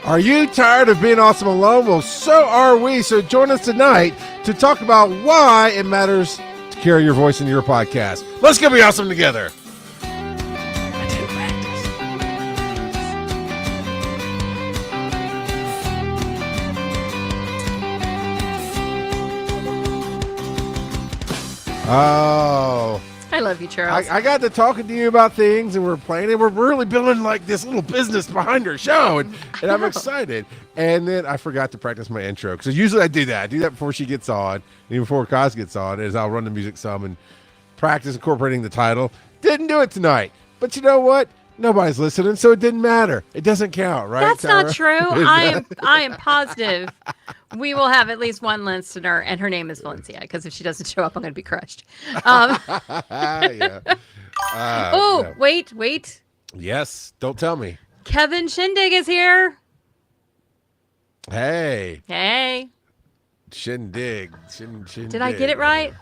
Are you tired of being awesome alone? Well, so are we. So join us tonight to talk about why it matters to carry your voice into your podcast. Let's go be awesome together. I didn't practice. Oh. I love you, Charles. I got to talking to you about things, and we're playing, and we're really building like this little business behind our show, and I'm excited. And then I forgot to practice my intro, because usually I do that. I do that before she gets on, and even before Kaz gets on, is I'll run the music some and practice incorporating the title. Didn't do it tonight, but you know what? Nobody's listening, so it didn't matter. It doesn't count, right? That's Tyra? not true. I am positive we will have at least one listener, and her name is Valencia, because if she doesn't show up, I'm going to be crushed. Yeah. No. Wait. Yes, don't tell me. Kevin Shindig is here. Hey. Shindig. Did I get it right?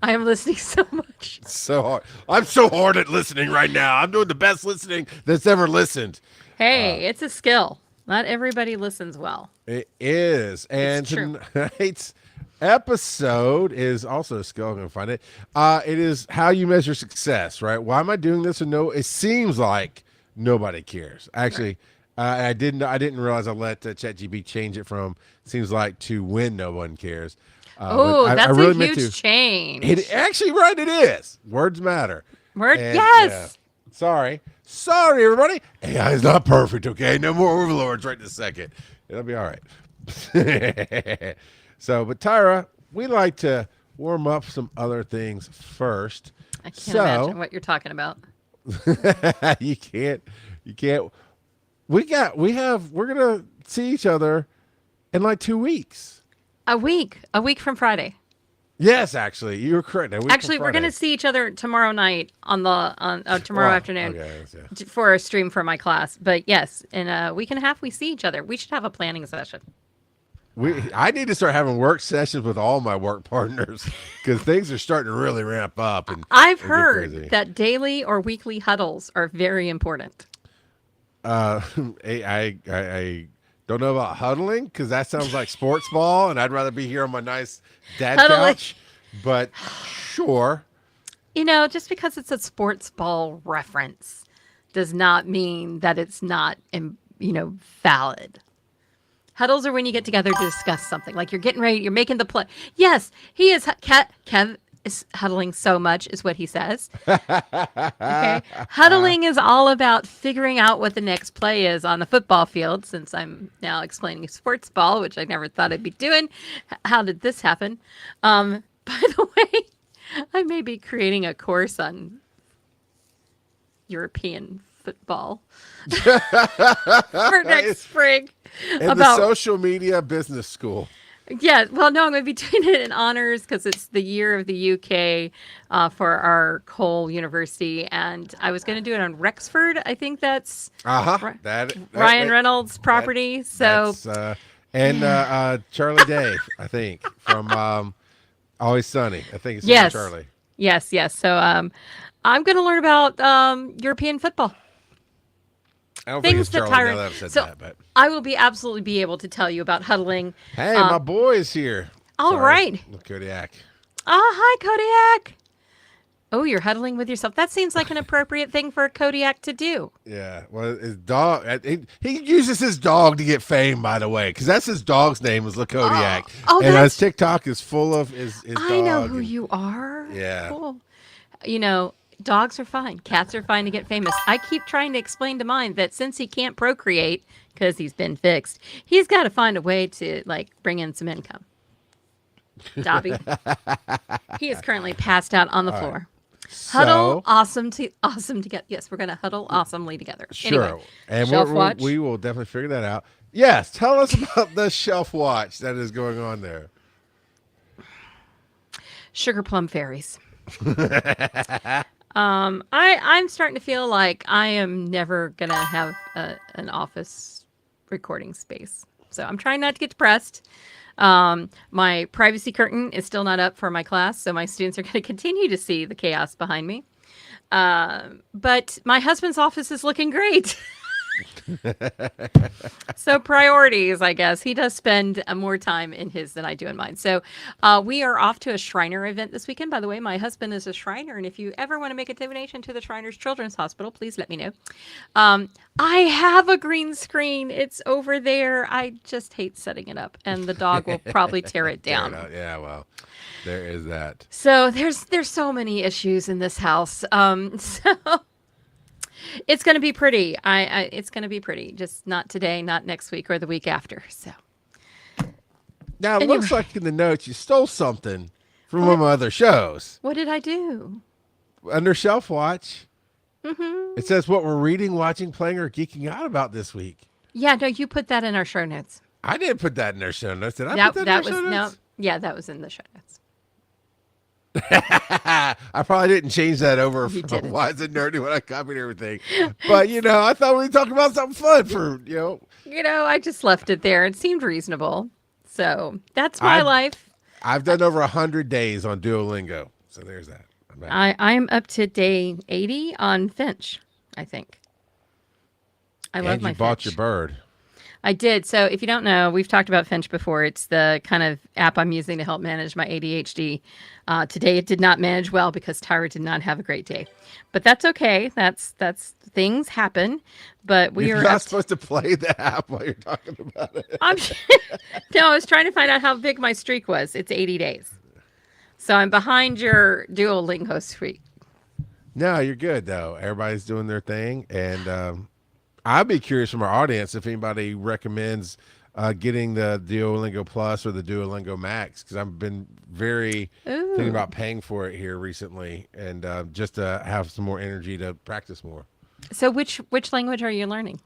I am listening so much. So hard. I'm so hard at listening right now. I'm doing the best listening that's ever listened. Hey, it's a skill. Not everybody listens well. It is. And tonight's episode is also a skill. I'm going to find it. It is how you measure success, right? Why am I doing this? And it seems like nobody cares. Actually, I didn't realize I let ChatGPT change it from seems like to when no one cares. That's a huge change. It actually, right, it is. Words matter. Yes. Yeah. Sorry, everybody. AI is not perfect, okay? No more overlords right this second. It'll be all right. But Tyra, we like to warm up some other things first. I can't imagine what you're talking about. You can't. We're going to see each other in like 2 weeks. A week from Friday. Yes, actually, you were correct. Actually, we're going to see each other tomorrow night tomorrow afternoon for a stream for my class. But yes, in a week and a half, we see each other. We should have a planning session. I need to start having work sessions with all my work partners because things are starting to really ramp up. And I've heard that daily or weekly huddles are very important. I don't know about huddling because that sounds like sports ball, and I'd rather be here on my nice dad couch. But sure. Just because it's a sports ball reference does not mean that it's not, valid. Huddles are when you get together to discuss something. Like you're getting ready, you're making the play. Yes, he is. Kev is huddling so much, is what he says. Okay, huddling is all about figuring out what the next play is on the football field. Since I'm now explaining sports ball, which I never thought I'd be doing. How did this happen? By the way, I may be creating a course on European football for next spring. In the social media business school. Yeah, well, no, I'm going to be doing it in honors because it's the year of the UK for our Cole University, and I was going to do it on Rexford. I think that's Ryan Reynolds' property. And Charlie Day, I think, from Always Sunny. I think it's Charlie. Yes. So I'm going to learn about European football. I don't think it's Charlie now that I've said that, but I will absolutely be able to tell you about huddling. Hey, my boy is here. All right. Kodiak. Oh, hi, Kodiak. Oh, you're huddling with yourself. That seems like an appropriate thing for a Kodiak to do. Yeah. Well, his dog, he uses his dog to get fame, by the way, because that's his dog's name is Kodiak. And his TikTok is full of his dog. I know who you are. Yeah. Cool. Dogs are fine. Cats are fine to get famous. I keep trying to explain to mine that since he can't procreate because he's been fixed, he's got to find a way to bring in some income. Dobby. He is currently passed out on the floor. Huddle awesome to get. Yes, we're going to huddle awesomely together. Sure. Anyway, and shelf watch. We will definitely figure that out. Yes. Tell us about the shelf watch that is going on there. Sugar plum fairies. I'm starting to feel like I am never gonna have an office recording space, so I'm trying not to get depressed. My privacy curtain is still not up for my class, so my students are going to continue to see the chaos behind me. But my husband's office is looking great. So priorities, I guess. He does spend more time in his than I do in mine. So we are off to a Shriner event this weekend. By the way, my husband is a Shriner, and if you ever want to make a donation to the Shriners Children's Hospital, please let me know. I have a green screen. It's over there. I just hate setting it up, and the dog will probably tear it down. Yeah, well, there is that. So there's so many issues in this house. So it's going to be pretty. It's going to be pretty. Just not today, not next week, or the week after. So now it looks like in the notes you stole something from one of my other shows. What did I do? Under Shelf Watch, Mm-hmm. it says what we're reading, watching, playing, or geeking out about this week. Yeah, no, you put that in our show notes. I didn't put that in our show notes. Did I put that in our show notes? No. Yeah, that was in the show notes. I probably didn't change that over from Why Is It Nerdy when I copied everything. But, I thought we were talking about something fun for. I just left it there. It seemed reasonable. So that's my life. I've done over 100 days on Duolingo. So there's that. I am up to day 80 on Finch, I think. I love my Finch. You bought your bird. I did. So if you don't know, we've talked about Finch before. It's the kind of app I'm using to help manage my ADHD. Today it did not manage well because Tyra did not have a great day. But that's okay. That's things happen. But You're not supposed to play the app while you're talking about it. No, I was trying to find out how big my streak was. It's 80 days. So I'm behind your Duolingo streak. No, you're good though. Everybody's doing their thing, and I'd be curious from our audience if anybody recommends getting the Duolingo Plus or the Duolingo Max, because I've been very thinking about paying for it here recently, and just to have some more energy to practice more. So which language are you learning?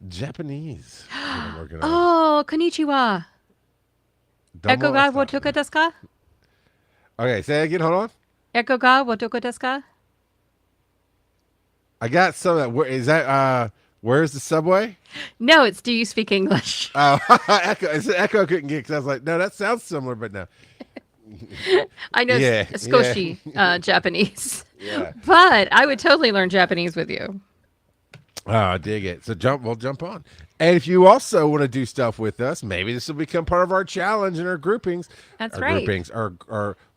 Japanese. I'm working on. Oh, konnichiwa. Eko ga wotoka desu ka? Okay, say it again. Hold on. Eko ga wotoka desu ka? I got some of that. Is that where's the subway? No, it's do you speak English? Oh, Echo. Echo I couldn't get because I was like, no, that sounds similar, but no. I know Skoshi Japanese. Yeah. But I would totally learn Japanese with you. Oh, I dig it. So we'll jump on. And if you also want to do stuff with us, maybe this will become part of our challenge and our groupings. That's right. Groupings are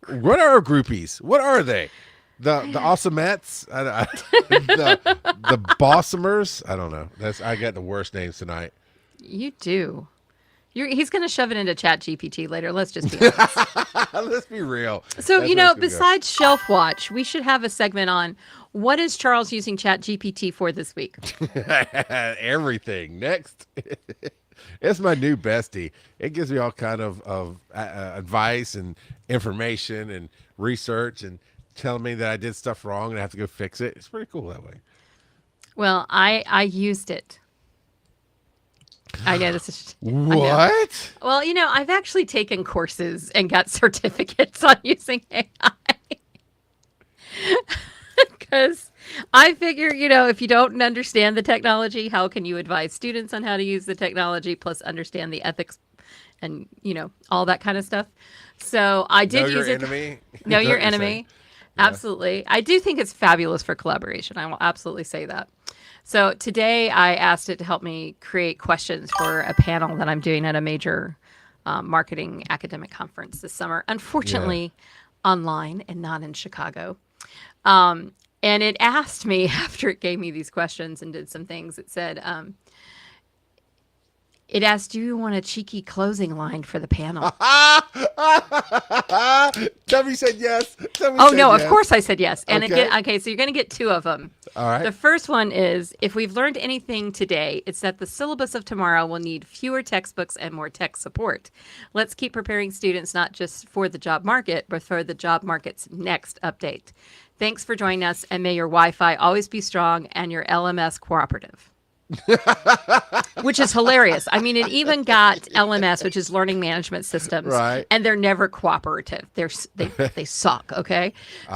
what are our groupies? What are they? The awesomettes? The bossomers? I don't know. I got the worst names tonight. You do. He's going to shove it into Chat GPT later. Let's just be honest. Let's be real. So, besides Shelf Watch, we should have a segment on what is Charles using Chat GPT for this week? Everything. Next. It's my new bestie. It gives me all kind of advice and information and research and telling me that I did stuff wrong and I have to go fix it. It's pretty cool that way. Well, I used it. I know this is what? Well, I've actually taken courses and got certificates on using AI. Because I figure, if you don't understand the technology, how can you advise students on how to use the technology, plus understand the ethics and, all that kind of stuff. So I did use it. Know your enemy. Yeah. Absolutely. I do think it's fabulous for collaboration. I will absolutely say that. So today I asked it to help me create questions for a panel that I'm doing at a major marketing academic conference this summer. Unfortunately, online and not in Chicago. And it asked me, after it gave me these questions and did some things, it said, it asked, do you want a cheeky closing line for the panel? Debbie said yes. Of course I said yes. And okay, so you're going to get two of them. All right. The first one is, if we've learned anything today, it's that the syllabus of tomorrow will need fewer textbooks and more tech support. Let's keep preparing students not just for the job market, but for the job market's next update. Thanks for joining us, and may your Wi-Fi always be strong and your LMS cooperative. Which is hilarious. I mean, it even got LMS, which is learning management systems, right? And they're never cooperative. They suck. Okay,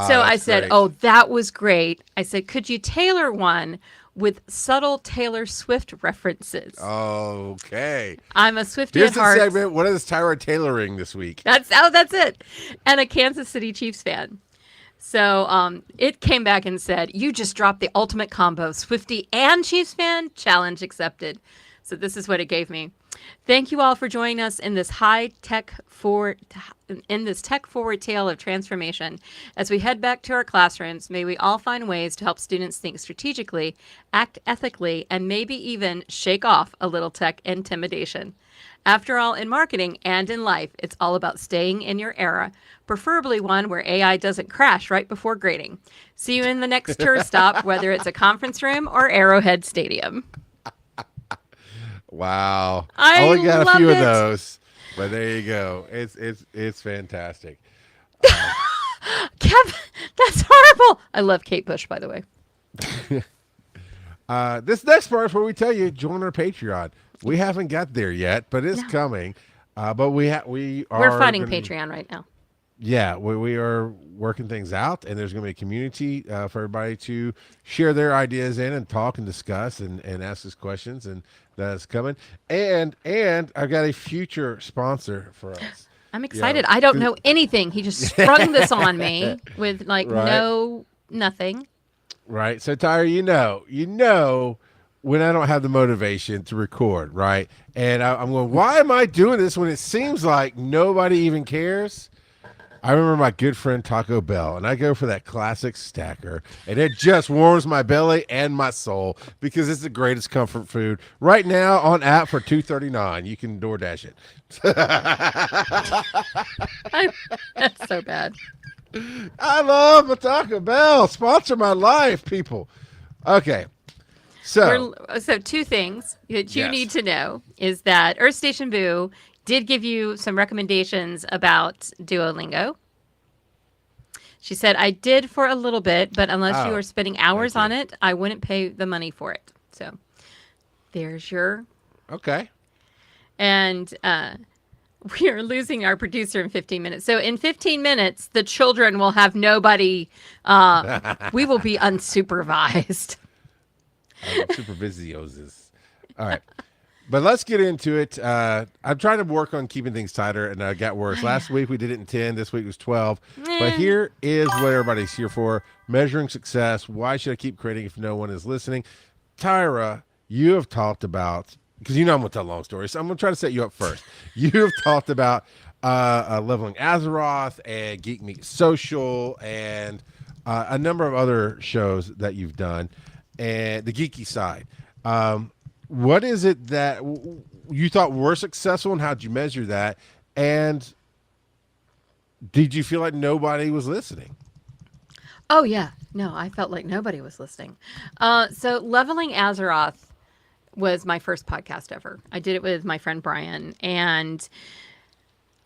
so I said, great. "Oh, that was great." I said, "Could you tailor one with subtle Taylor Swift references?" Okay, I'm a Swiftie Here's at heart. the segment. What is Tyra tailoring this week? That's it. And a Kansas City Chiefs fan. So it came back and said, "You just dropped the ultimate combo, Swiftie and Chiefs fan. Challenge accepted." So this is what it gave me. Thank you all for joining us in this tech forward tale of transformation. As we head back to our classrooms, may we all find ways to help students think strategically, act ethically, and maybe even shake off a little tech intimidation. After all, in marketing and in life, it's all about staying in your era, preferably one where AI doesn't crash right before grading. See you in the next tour stop, whether it's a conference room or Arrowhead Stadium. Wow. I only got a loved few it. of those, but there you go. It's fantastic. Kevin, that's horrible. I love Kate Bush, by the way. This next part is where we tell you join our Patreon. We haven't got there yet, but it's coming. But we're fighting Patreon right now. Yeah, we are working things out, and there's going to be a community for everybody to share their ideas in and talk and discuss and ask us questions, and that's coming. And I've got a future sponsor for us. I'm excited. I don't know anything. He just sprung this on me with nothing. Right. So Tyra, you know when I don't have the motivation to record, right? And I'm going, why am I doing this when it seems like nobody even cares? I remember my good friend Taco Bell, and I go for that classic stacker, and it just warms my belly and my soul because it's the greatest comfort food. Right now on app for $2.39, you can DoorDash it. That's so bad. I love my Taco Bell. Sponsor my life, people. Okay. So two things that you need to know is that Earth Station Boo did give you some recommendations about Duolingo. She said, I did for a little bit, but unless you are spending hours on it, I wouldn't pay the money for it. So there's your... Okay. And we are losing our producer in 15 minutes. So in 15 minutes, the children will have nobody. We will be unsupervised. Supervisios. All right. But let's get into it. I'm trying to work on keeping things tighter, and I got worse. Last week we did it in 10. This week was 12. But here is what everybody's here for. Measuring success. Why should I keep creating if no one is listening? Tyra, you have talked about, because you know I'm going to tell a long story, so I'm going to try to set you up first. You have talked about Leveling Azeroth and Geek Meet Social and a number of other shows that you've done, and the geeky side. What is it that you thought were successful, and how did you measure that? And did you feel like nobody was listening? Oh, yeah. No, I felt like nobody was listening. So Leveling Azeroth was my first podcast ever. I did it with my friend Brian, and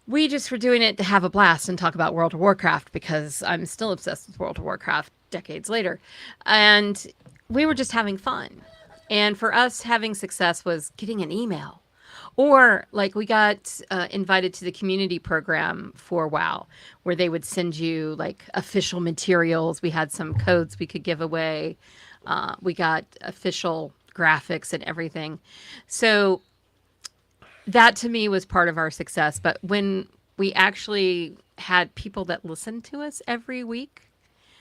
we just were doing it to have a blast and talk about World of Warcraft because I'm still obsessed with World of Warcraft decades later. And we were just having fun. And for us, having success was getting an email. Or like we got invited to the community program for WoW, where they would send you like official materials. We had some codes we could give away. We got official graphics and everything. So that to me was part of our success. But when we actually had people that listened to us every week,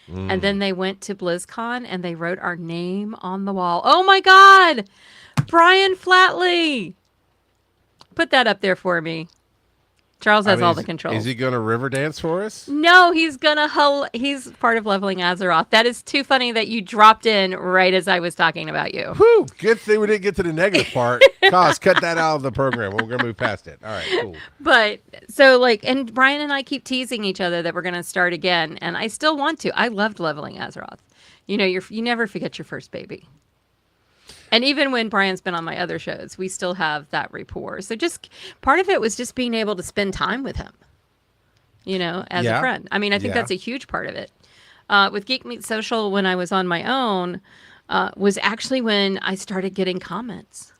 and then they went to BlizzCon and they wrote our name on the wall. Oh my God! Brian Flatley! Put that up there for me. Charles has all the controls. Is he going to river dance for us? No, he's he's part of Leveling Azeroth. That is too funny that you dropped in right as I was talking about you. Whew, good thing we didn't get to the negative part. Cut that out of the program. We're going to move past it. All right, cool. But so and Brian and I keep teasing each other that we're going to start again. And I still want to. I loved Leveling Azeroth. You know, you never forget your first baby. And even when Brian's been on my other shows, we still have that rapport. So just part of it was just being able to spend time with him, you know, as a friend. I mean, I think that's a huge part of it. With Geek Meet Social, when I was on my own, was actually when I started getting comments.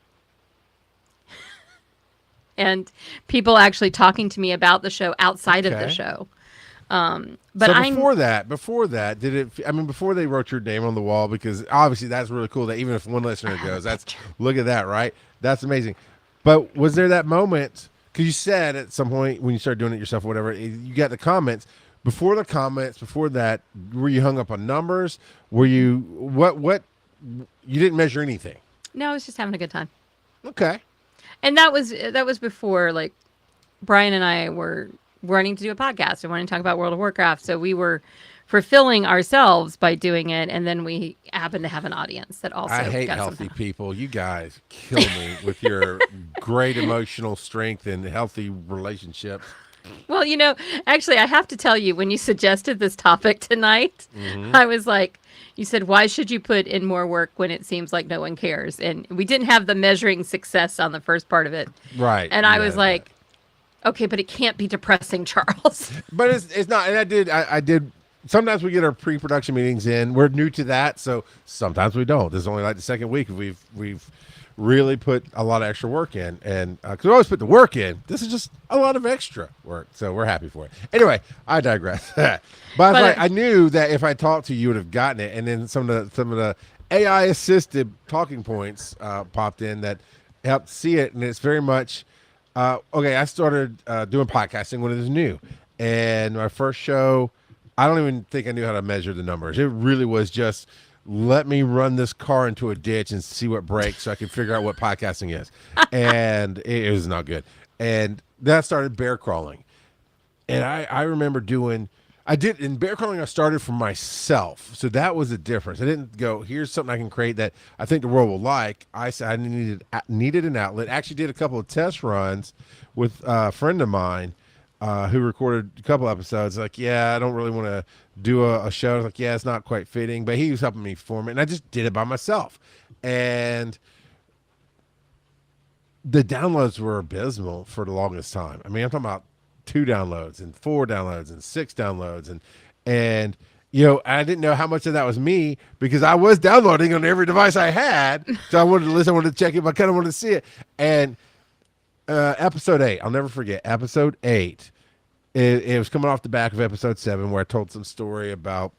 And people actually talking to me about the show outside of the show. But so before that, before they wrote your name on the wall, because obviously that's really cool that even if one listener goes, look at that, right? That's amazing. But was there that moment, because you said at some point when you started doing it yourself or whatever, you got the comments, before the comments, before that, were you hung up on numbers? Were you what? You didn't measure anything. No, I was just having a good time. Okay. And that was before like Brian and I were wanting to do a podcast and wanting to talk about World of Warcraft. So we were fulfilling ourselves by doing it, and then we happened to have an audience that also I hate got healthy some. people. You guys kill me with your great emotional strength and healthy relationships. Well, actually, I have to tell you, when you suggested this topic tonight, I was like, you said, why should you put in more work when it seems like no one cares? And we didn't have the measuring success on the first part of it. Right. And I was like, okay, but it can't be depressing, Charles. But it's not. And I did. Sometimes we get our pre-production meetings in. We're new to that, so sometimes we don't. This is only like the second week. We've really put a lot of extra work in, and because we always put the work in, this is just a lot of extra work. So we're happy for it. Anyway, I digress. But I knew that if I talked to you, you would have gotten it. And then some of the AI assisted talking points popped in that helped see it, and it's very much okay. I started doing podcasting when it was new, and my first show, I don't even think I knew how to measure the numbers. It really was just, let me run this car into a ditch and see what breaks so I can figure out what podcasting is. And it was not good. And then I started bear crawling. And I remember in bear crawling, I started for myself. So that was the difference. I didn't go, here's something I can create that I think the world will like. I said I needed an outlet. Actually did a couple of test runs with a friend of mine who recorded a couple episodes. Like, yeah, I don't really want to do a show. I was like, yeah, it's not quite fitting, but he was helping me form it, and I just did it by myself. And the downloads were abysmal for the longest time. I mean, I'm talking about 2 downloads and 4 downloads and 6 downloads, and I didn't know how much of that was me because I was downloading on every device I had. So I wanted to listen, I wanted to check it, but I kind of wanted to see it. And episode 8, I'll never forget episode 8. It was coming off the back of episode 7 where I told some story about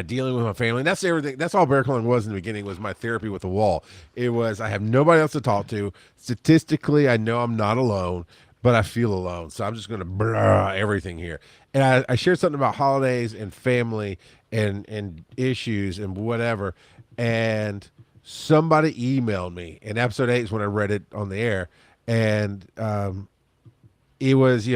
dealing with my family. And that's everything. That's all bear crawling was in the beginning, was my therapy with the wall. It was, I have nobody else to talk to. Statistically, I know I'm not alone, but I feel alone. So I'm just going to blah everything here. And I shared something about holidays and family and issues and whatever. And somebody emailed me. And episode 8 is when I read it on the air. And it was,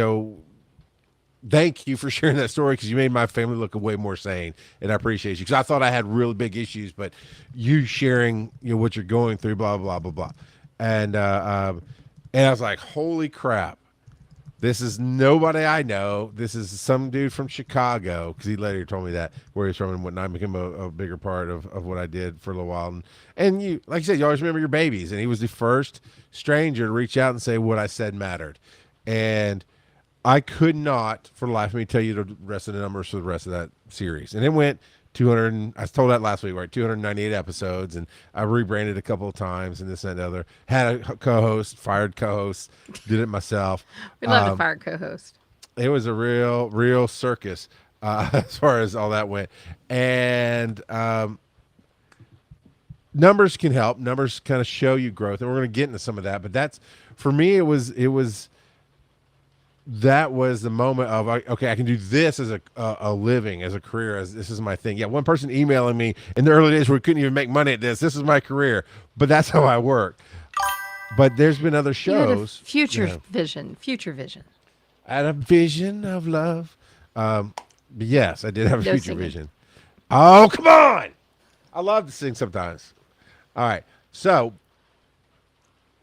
thank you for sharing that story because you made my family look way more sane, and I appreciate you because I thought I had really big issues, but you sharing what you're going through, blah blah blah blah, and I was like, holy crap, this is nobody I know. This is some dude from Chicago, because he later told me that where he's from and whatnot. Became a bigger part of what I did for a little while, and you, like you said, you always remember your babies, and he was the first stranger to reach out and say what I said mattered, and I could not, for the life of me, tell you the rest of the numbers for the rest of that series. And it went 200, I told that last week, right? 298 episodes, and I rebranded a couple of times and this and that and the other. Had a co-host, fired co-host, did it myself. We love to fire co-host. It was a real circus as far as all that went. And numbers can help. Numbers kind of show you growth, and we're going to get into some of that. But that's, for me, that was the moment of, okay, I can do this as a living, as a career, as this is my thing. Yeah, one person emailing me in the early days where we couldn't even make money at this. This is my career, but that's how I work. But there's been other shows. Future vision. I had a vision of love. But yes, I did have a future vision. Oh, come on! I love to sing sometimes. All right, so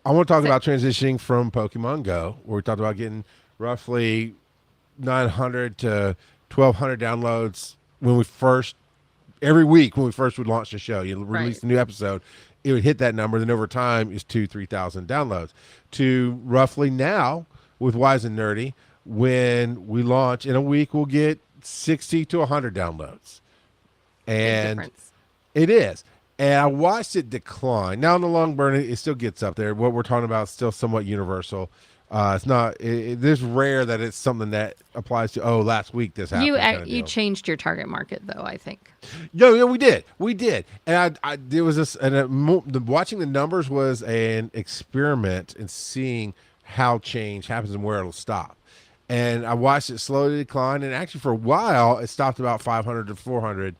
I want to talk about transitioning from Pokemon Go, where we talked about getting roughly 900 to 1,200 downloads every week when we first would launch the show. You release a new episode, it would hit that number. Then over time is 2,000-3,000 downloads. To roughly now with Wise and Nerdy, when we launch in a week, we'll get 60 to 100 downloads. And it is. And I watched it decline. Now in the long burn, it still gets up there. What we're talking about is still somewhat universal. It's not. It's rare that it's something that applies to. Last week this happened. You changed your target market, though. I think. Yeah, we did. And there was this, and watching the numbers was an experiment in seeing how change happens and where it'll stop. And I watched it slowly decline. And actually, for a while, it stopped about 500 to 400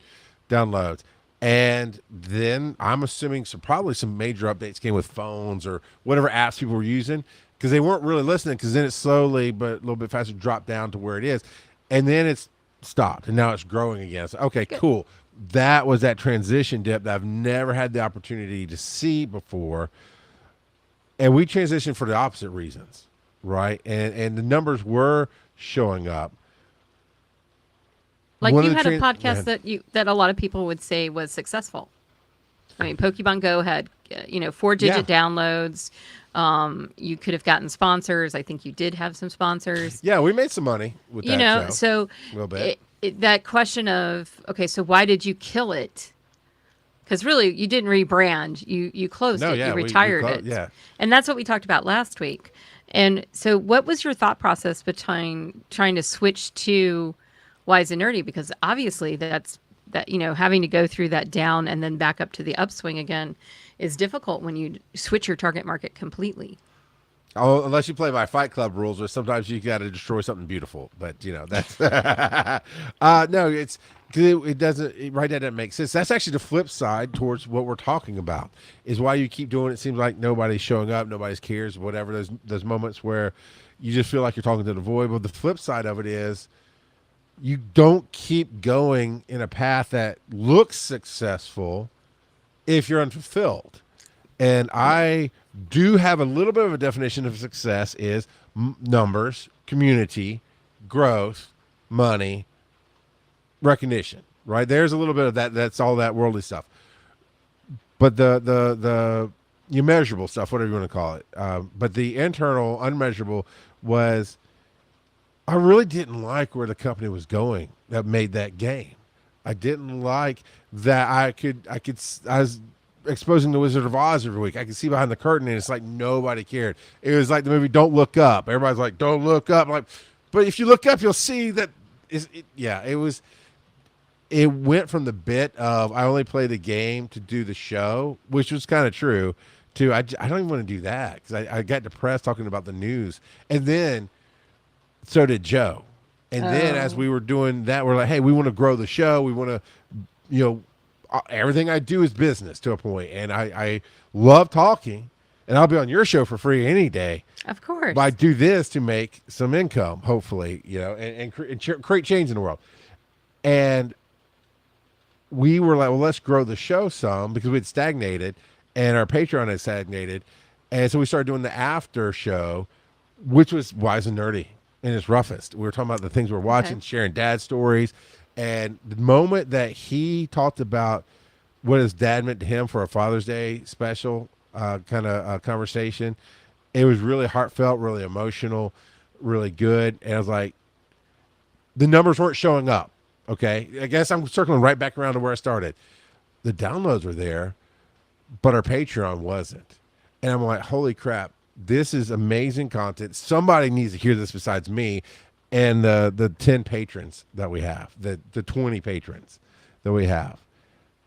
downloads. And then I'm assuming probably some major updates came with phones or whatever apps people were using, because they weren't really listening, because then it slowly but a little bit faster dropped down to where it is. And then it's stopped, and now it's growing again. So, okay, Good. cool. That was that transition dip that I've never had the opportunity to see before. And we transitioned for the opposite reasons, right? And the numbers were showing up. Like One you of the had a Go podcast ahead. that a lot of people would say was successful. I mean, Pokemon Go had 4-digit downloads. You could have gotten sponsors. I think you did have some sponsors. Yeah, we made some money with that show. So A little bit. that question of, okay, so why did you kill it? Because really, you didn't rebrand. You closed No, it. yeah, You we retired closed- it. yeah. And that's what we talked about last week. And so what was your thought process behind trying to switch to Wise and Nerdy? Because obviously having to go through that down and then back up to the upswing again is difficult when you switch your target market completely. Oh, unless you play by Fight Club rules, where sometimes you got to destroy something beautiful. But that's no, it's 'cause it doesn't. Right, that doesn't make sense. That's actually the flip side towards what we're talking about. Is why you keep doing it. Seems like nobody's showing up, nobody's cares, whatever. Those moments where you just feel like you're talking to the void. But the flip side of it is, you don't keep going in a path that looks successful if you're unfulfilled. And I do have a little bit of a definition of success is numbers, community, growth, money, recognition, right? There's a little bit of that. That's all that worldly stuff. But the immeasurable stuff, whatever you want to call it. But the internal, unmeasurable was, I really didn't like where the company was going that made that game. I didn't like that I was exposing the Wizard of Oz every week. I could see behind the curtain, and it's like nobody cared. It was like the movie Don't Look Up. Everybody's like, don't look up. I'm like, but if you look up, you'll see that it went from the bit of I only play the game to do the show, which was kind of true, to I don't even want to do that, because I got depressed talking about the news. And then so did Joe. And then as we were doing that, we're like, hey, we want to grow the show. We want to, everything I do is business to a point. And I love talking, and I'll be on your show for free any day. Of course. But I do this to make some income, hopefully, and create change in the world. And we were like, well, let's grow the show some, because we had stagnated and our Patreon had stagnated. And so we started doing the after show, which was Wise and Nerdy in its roughest. We were talking about the things we're watching, sharing dad stories. And the moment that he talked about what his dad meant to him for a Father's Day special kind of conversation, it was really heartfelt, really emotional, really good. And I was like, the numbers weren't showing up. Okay. I guess I'm circling right back around to where I started. The downloads were there, but our Patreon wasn't. And I'm like, holy crap, this is amazing content. Somebody needs to hear this besides me and the 10 patrons that we have, the 20 patrons that we have.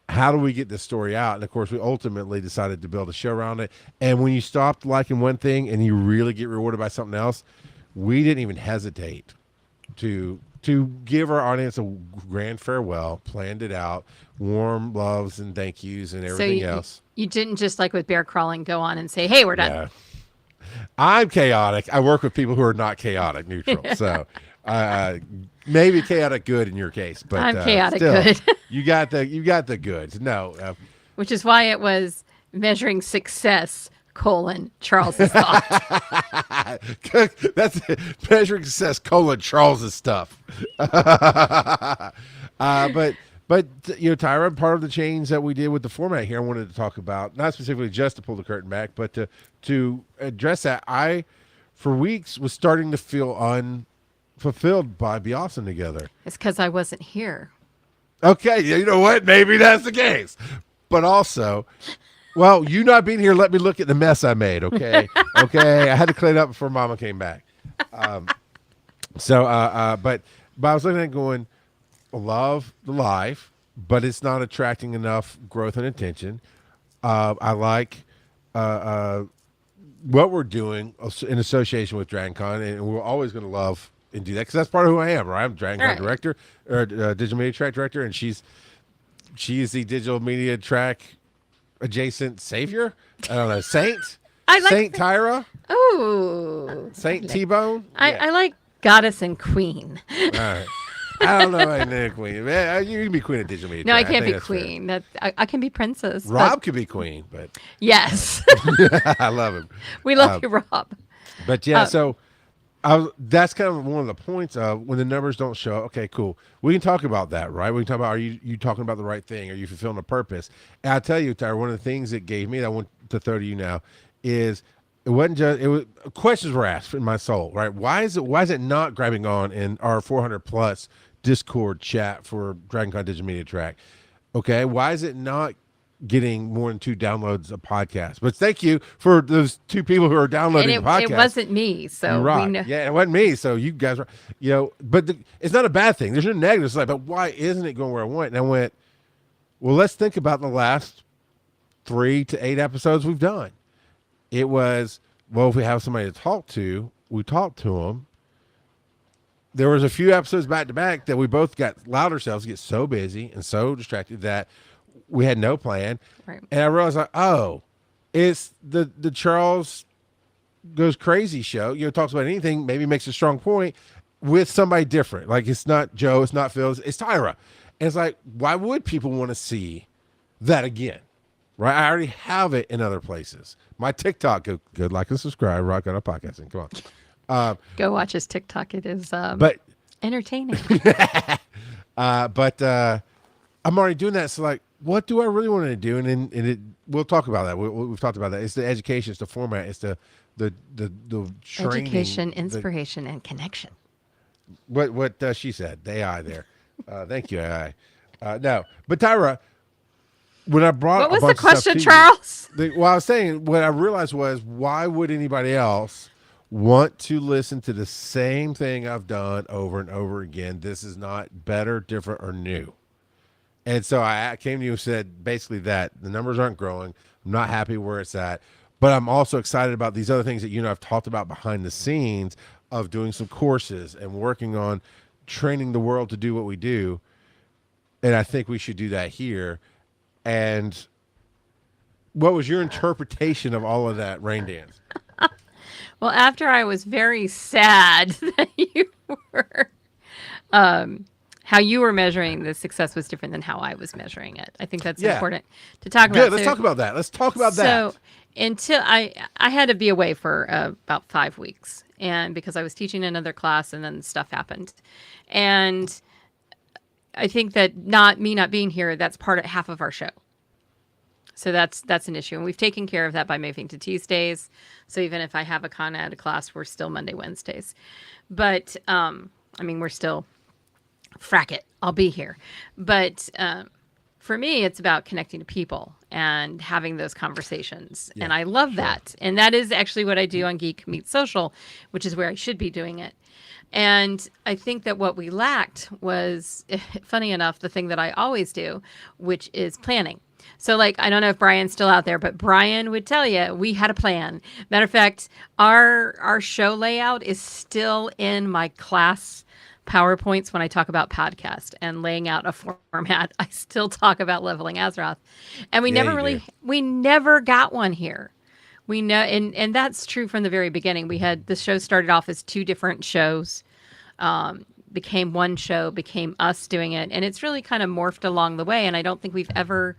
How do we get this story out? And of course, we ultimately decided to build a show around it. And when you stopped liking one thing and you really get rewarded by something else, we didn't even hesitate to give our audience a grand farewell, planned it out, warm loves and thank yous and everything else. You didn't just like with bear crawling go on and say, hey, we're done. Yeah. I'm chaotic. I work with people who are not chaotic, neutral. So maybe chaotic good in your case, but I'm chaotic still, good. you got the goods. No, which is why it was measuring success, Charles's thought. that's it. Measuring success, Charles's stuff. But Tyra, part of the change that we did with the format here, I wanted to talk about, not specifically just to pull the curtain back, but to address that. I, for weeks, was starting to feel unfulfilled by Be Awesome Together. It's because I wasn't here. Okay, you know what? Maybe that's the case. But also, well, you not being here let me look at the mess I made, okay? Okay, I had to clean up before Mama came back. But I was looking at it going, love the life, but it's not attracting enough growth and attention. I like what we're doing in association with DragonCon, and we're always going to love and do that because that's part of who I am, right? I'm Dragon Con Right. director or digital media track director, and she's the digital media track adjacent savior. I don't know, saint, I like Saint Tyra, Oh, Saint T-Bone. I like goddess and queen. All right. I don't know. I know queen. Man, you can be queen of digital media. No, I track. can't think be that's fair. queen. That I can be princess. Rob but could be queen, but yes, I love him. we love you, Rob. But yeah, so that's kind of one of the points of when the numbers don't show. Okay, cool. We can talk about that, right? We can talk about are you talking about the right thing? Are you fulfilling a purpose? And I tell you, Tyra, one of the things it gave me that I want to throw to you now is it wasn't just it was questions were asked in my soul, right? Why is it not grabbing on in our 400 plus Discord chat for Dragon Con Digital Media Track? Okay, why is it not getting more than 2 downloads a podcast? But thank you for those 2 people who are downloading And the podcast. it wasn't me, so You rock. we know. Yeah, it wasn't me. So you guys are, but it's not a bad thing. There's no negative side. But why isn't it going where I want? And I went, well, let's think about the last 3 to 8 episodes we've done. It was, well, if we have somebody to talk to, we talk to them. There was a few episodes back to back that we both allowed ourselves to get so busy and so distracted that we had no plan. Right. And I realized, like, oh, it's the Charles Goes Crazy show. Talks about anything, maybe makes a strong point with somebody different. Like, it's not Joe, it's not Phil, it's Tyra. And it's like, why would people want to see that again? Right? I already have it in other places. My TikTok, go like and subscribe, Rock on a Podcasting. Come on. Go watch his TikTok. It is But entertaining. but I'm already doing that. So, like, what do I really want to do? And we'll talk about that. We've talked about that. It's the education, it's the format, it's the training, Education, inspiration, and connection. What she said, the AI there. Thank you, AI. No, but Tyra, when I brought What was a bunch the question, of stuff to Charles? well, I was saying what I realized was why would anybody else want to listen to the same thing I've done over and over again? This is not better, different, or new. And so I came to you and said basically that the numbers aren't growing. I'm not happy where it's at, but I'm also excited about these other things that I've talked about behind the scenes of doing some courses and working on training the world to do what we do. And I think we should do that here. And what was your interpretation of all of that rain dance? Well, after I was very sad that you were, how you were measuring the success was different than how I was measuring it. I think that's important to talk about. Good. Let's talk about that. Let's talk about that. So until I had to be away for about 5 weeks, and because I was teaching another class, and then stuff happened, and I think that not being here, that's half of our show. So that's an issue. And we've taken care of that by moving to Tuesdays. So even if I have a con ed class, we're still Monday, Wednesdays. But, we're still frack it. I'll be here. But for me, it's about connecting to people and having those conversations. Yeah, and I love that. And that is actually what I do on Geek Meets Social, which is where I should be doing it. And I think that what we lacked was, funny enough, the thing that I always do, which is planning. So, like, I don't know if Brian's still out there, but Brian would tell you we had a plan. Matter of fact, our show layout is still in my class PowerPoints when I talk about podcast and laying out a format. I still talk about leveling Azeroth. And we never got one here. We know, and that's true from the very beginning. The show started off as 2 different shows, became one show, became us doing it. And it's really kind of morphed along the way. And I don't think we've ever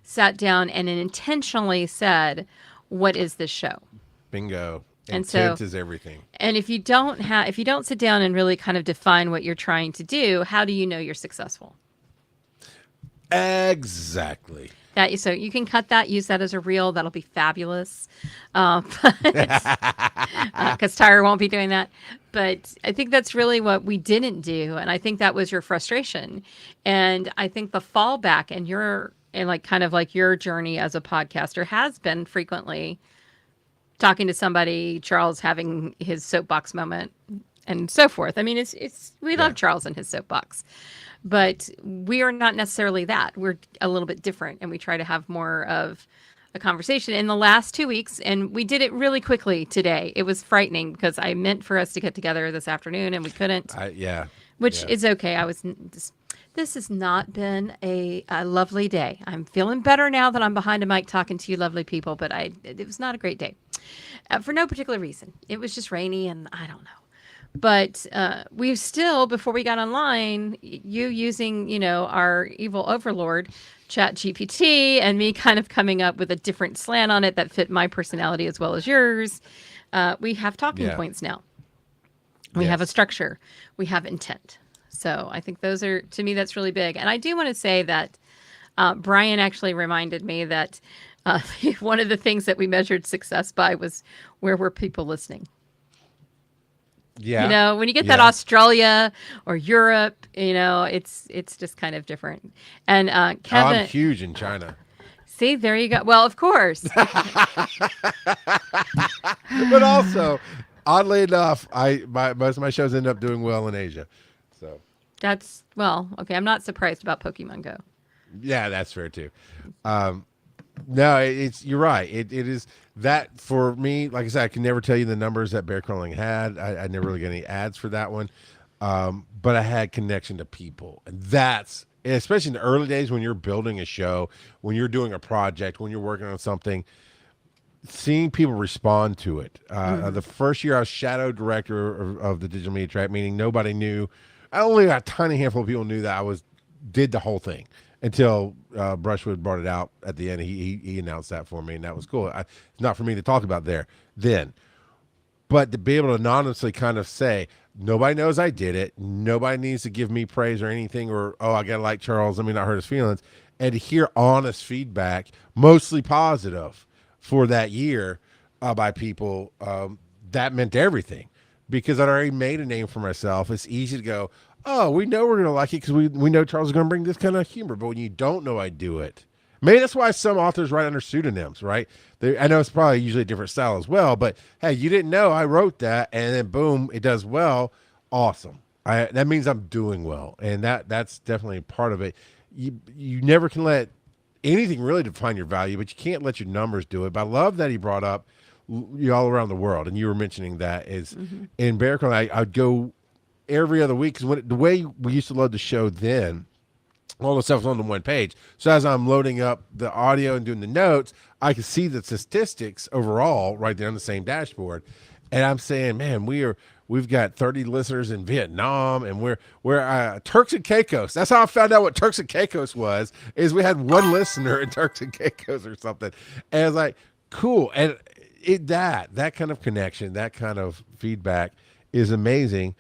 sat down and intentionally said, what is this show? Bingo. Intent is everything. And if you don't sit down and really kind of define what you're trying to do, how do you know you're successful? Exactly. So you can cut that, use that as a reel. That'll be fabulous. Because Tyra won't be doing that. But I think that's really what we didn't do. And I think that was your frustration. And I think the fallback and your journey as a podcaster has been frequently talking to somebody, Charles having his soapbox moment and so forth. I mean, we love Charles and his soapbox. But we are not necessarily that. We're a little bit different, and we try to have more of a conversation in the last 2 weeks, and we did it really quickly today. It was frightening because I meant for us to get together this afternoon and we couldn't, Yeah. which Yeah. is okay. This has not been a lovely day. I'm feeling better now that I'm behind a mic talking to you lovely people, but it was not a great day for no particular reason. It was just rainy and I don't know. But we still, before we got online, you using, our evil overlord, Chat GPT, and me kind of coming up with a different slant on it that fit my personality as well as yours. We have talking Yeah. points now. We have a structure. We have intent. So I think those are, to me, that's really big. And I do want to say that Brian actually reminded me that one of the things that we measured success by was where were people listening. Yeah. When you get that Australia or Europe, it's just kind of different. And Kevin, I'm huge in China. See, there you go. Well, of course. But also, oddly enough, most of my shows end up doing well in Asia. So That's, okay. I'm not surprised about Pokemon Go. yeah, that's fair too. No, you're right. It is that for me. Like I said, I can never tell you the numbers that Bear Crawling had. I never really got any ads for that one, but I had connection to people, and that's especially in the early days when you're building a show, when you're doing a project, when you're working on something. Seeing people respond to it. The first year I was shadow director of the digital media track, meaning nobody knew. Only a tiny handful of people knew that I did the whole thing until Brushwood brought it out at the end. He announced that for me, and that was cool. It's not for me to talk about there then, but to be able to anonymously kind of say, nobody knows I did it. Nobody needs to give me praise or anything, or, oh, I got to like Charles. Let me not hurt his feelings. And to hear honest feedback, mostly positive, for that year by people, that meant everything because I'd already made a name for myself. It's easy to go, oh, we know we're going to like it because we know Charles is going to bring this kind of humor. But when you don't know I do it, maybe that's why some authors write under pseudonyms, right? I know it's probably usually a different style as well, but hey, you didn't know I wrote that, and then boom, it does well. Awesome. That means I'm doing well, and that's definitely part of it. You never can let anything really define your value, but you can't let your numbers do it. But I love that he brought up all around the world, and you were mentioning that is in Bear Crawling. I'd go every other week because the way we used to load the show then, all the stuff was on the one page. So as I'm loading up the audio and doing the notes, I can see the statistics overall right there on the same dashboard, and I'm saying, man, we've got 30 listeners in Vietnam, and we're Turks and Caicos. That's how I found out what Turks and Caicos was, is we had one listener in Turks and Caicos or something. And I was like, cool. And that kind of connection, that kind of feedback is amazing.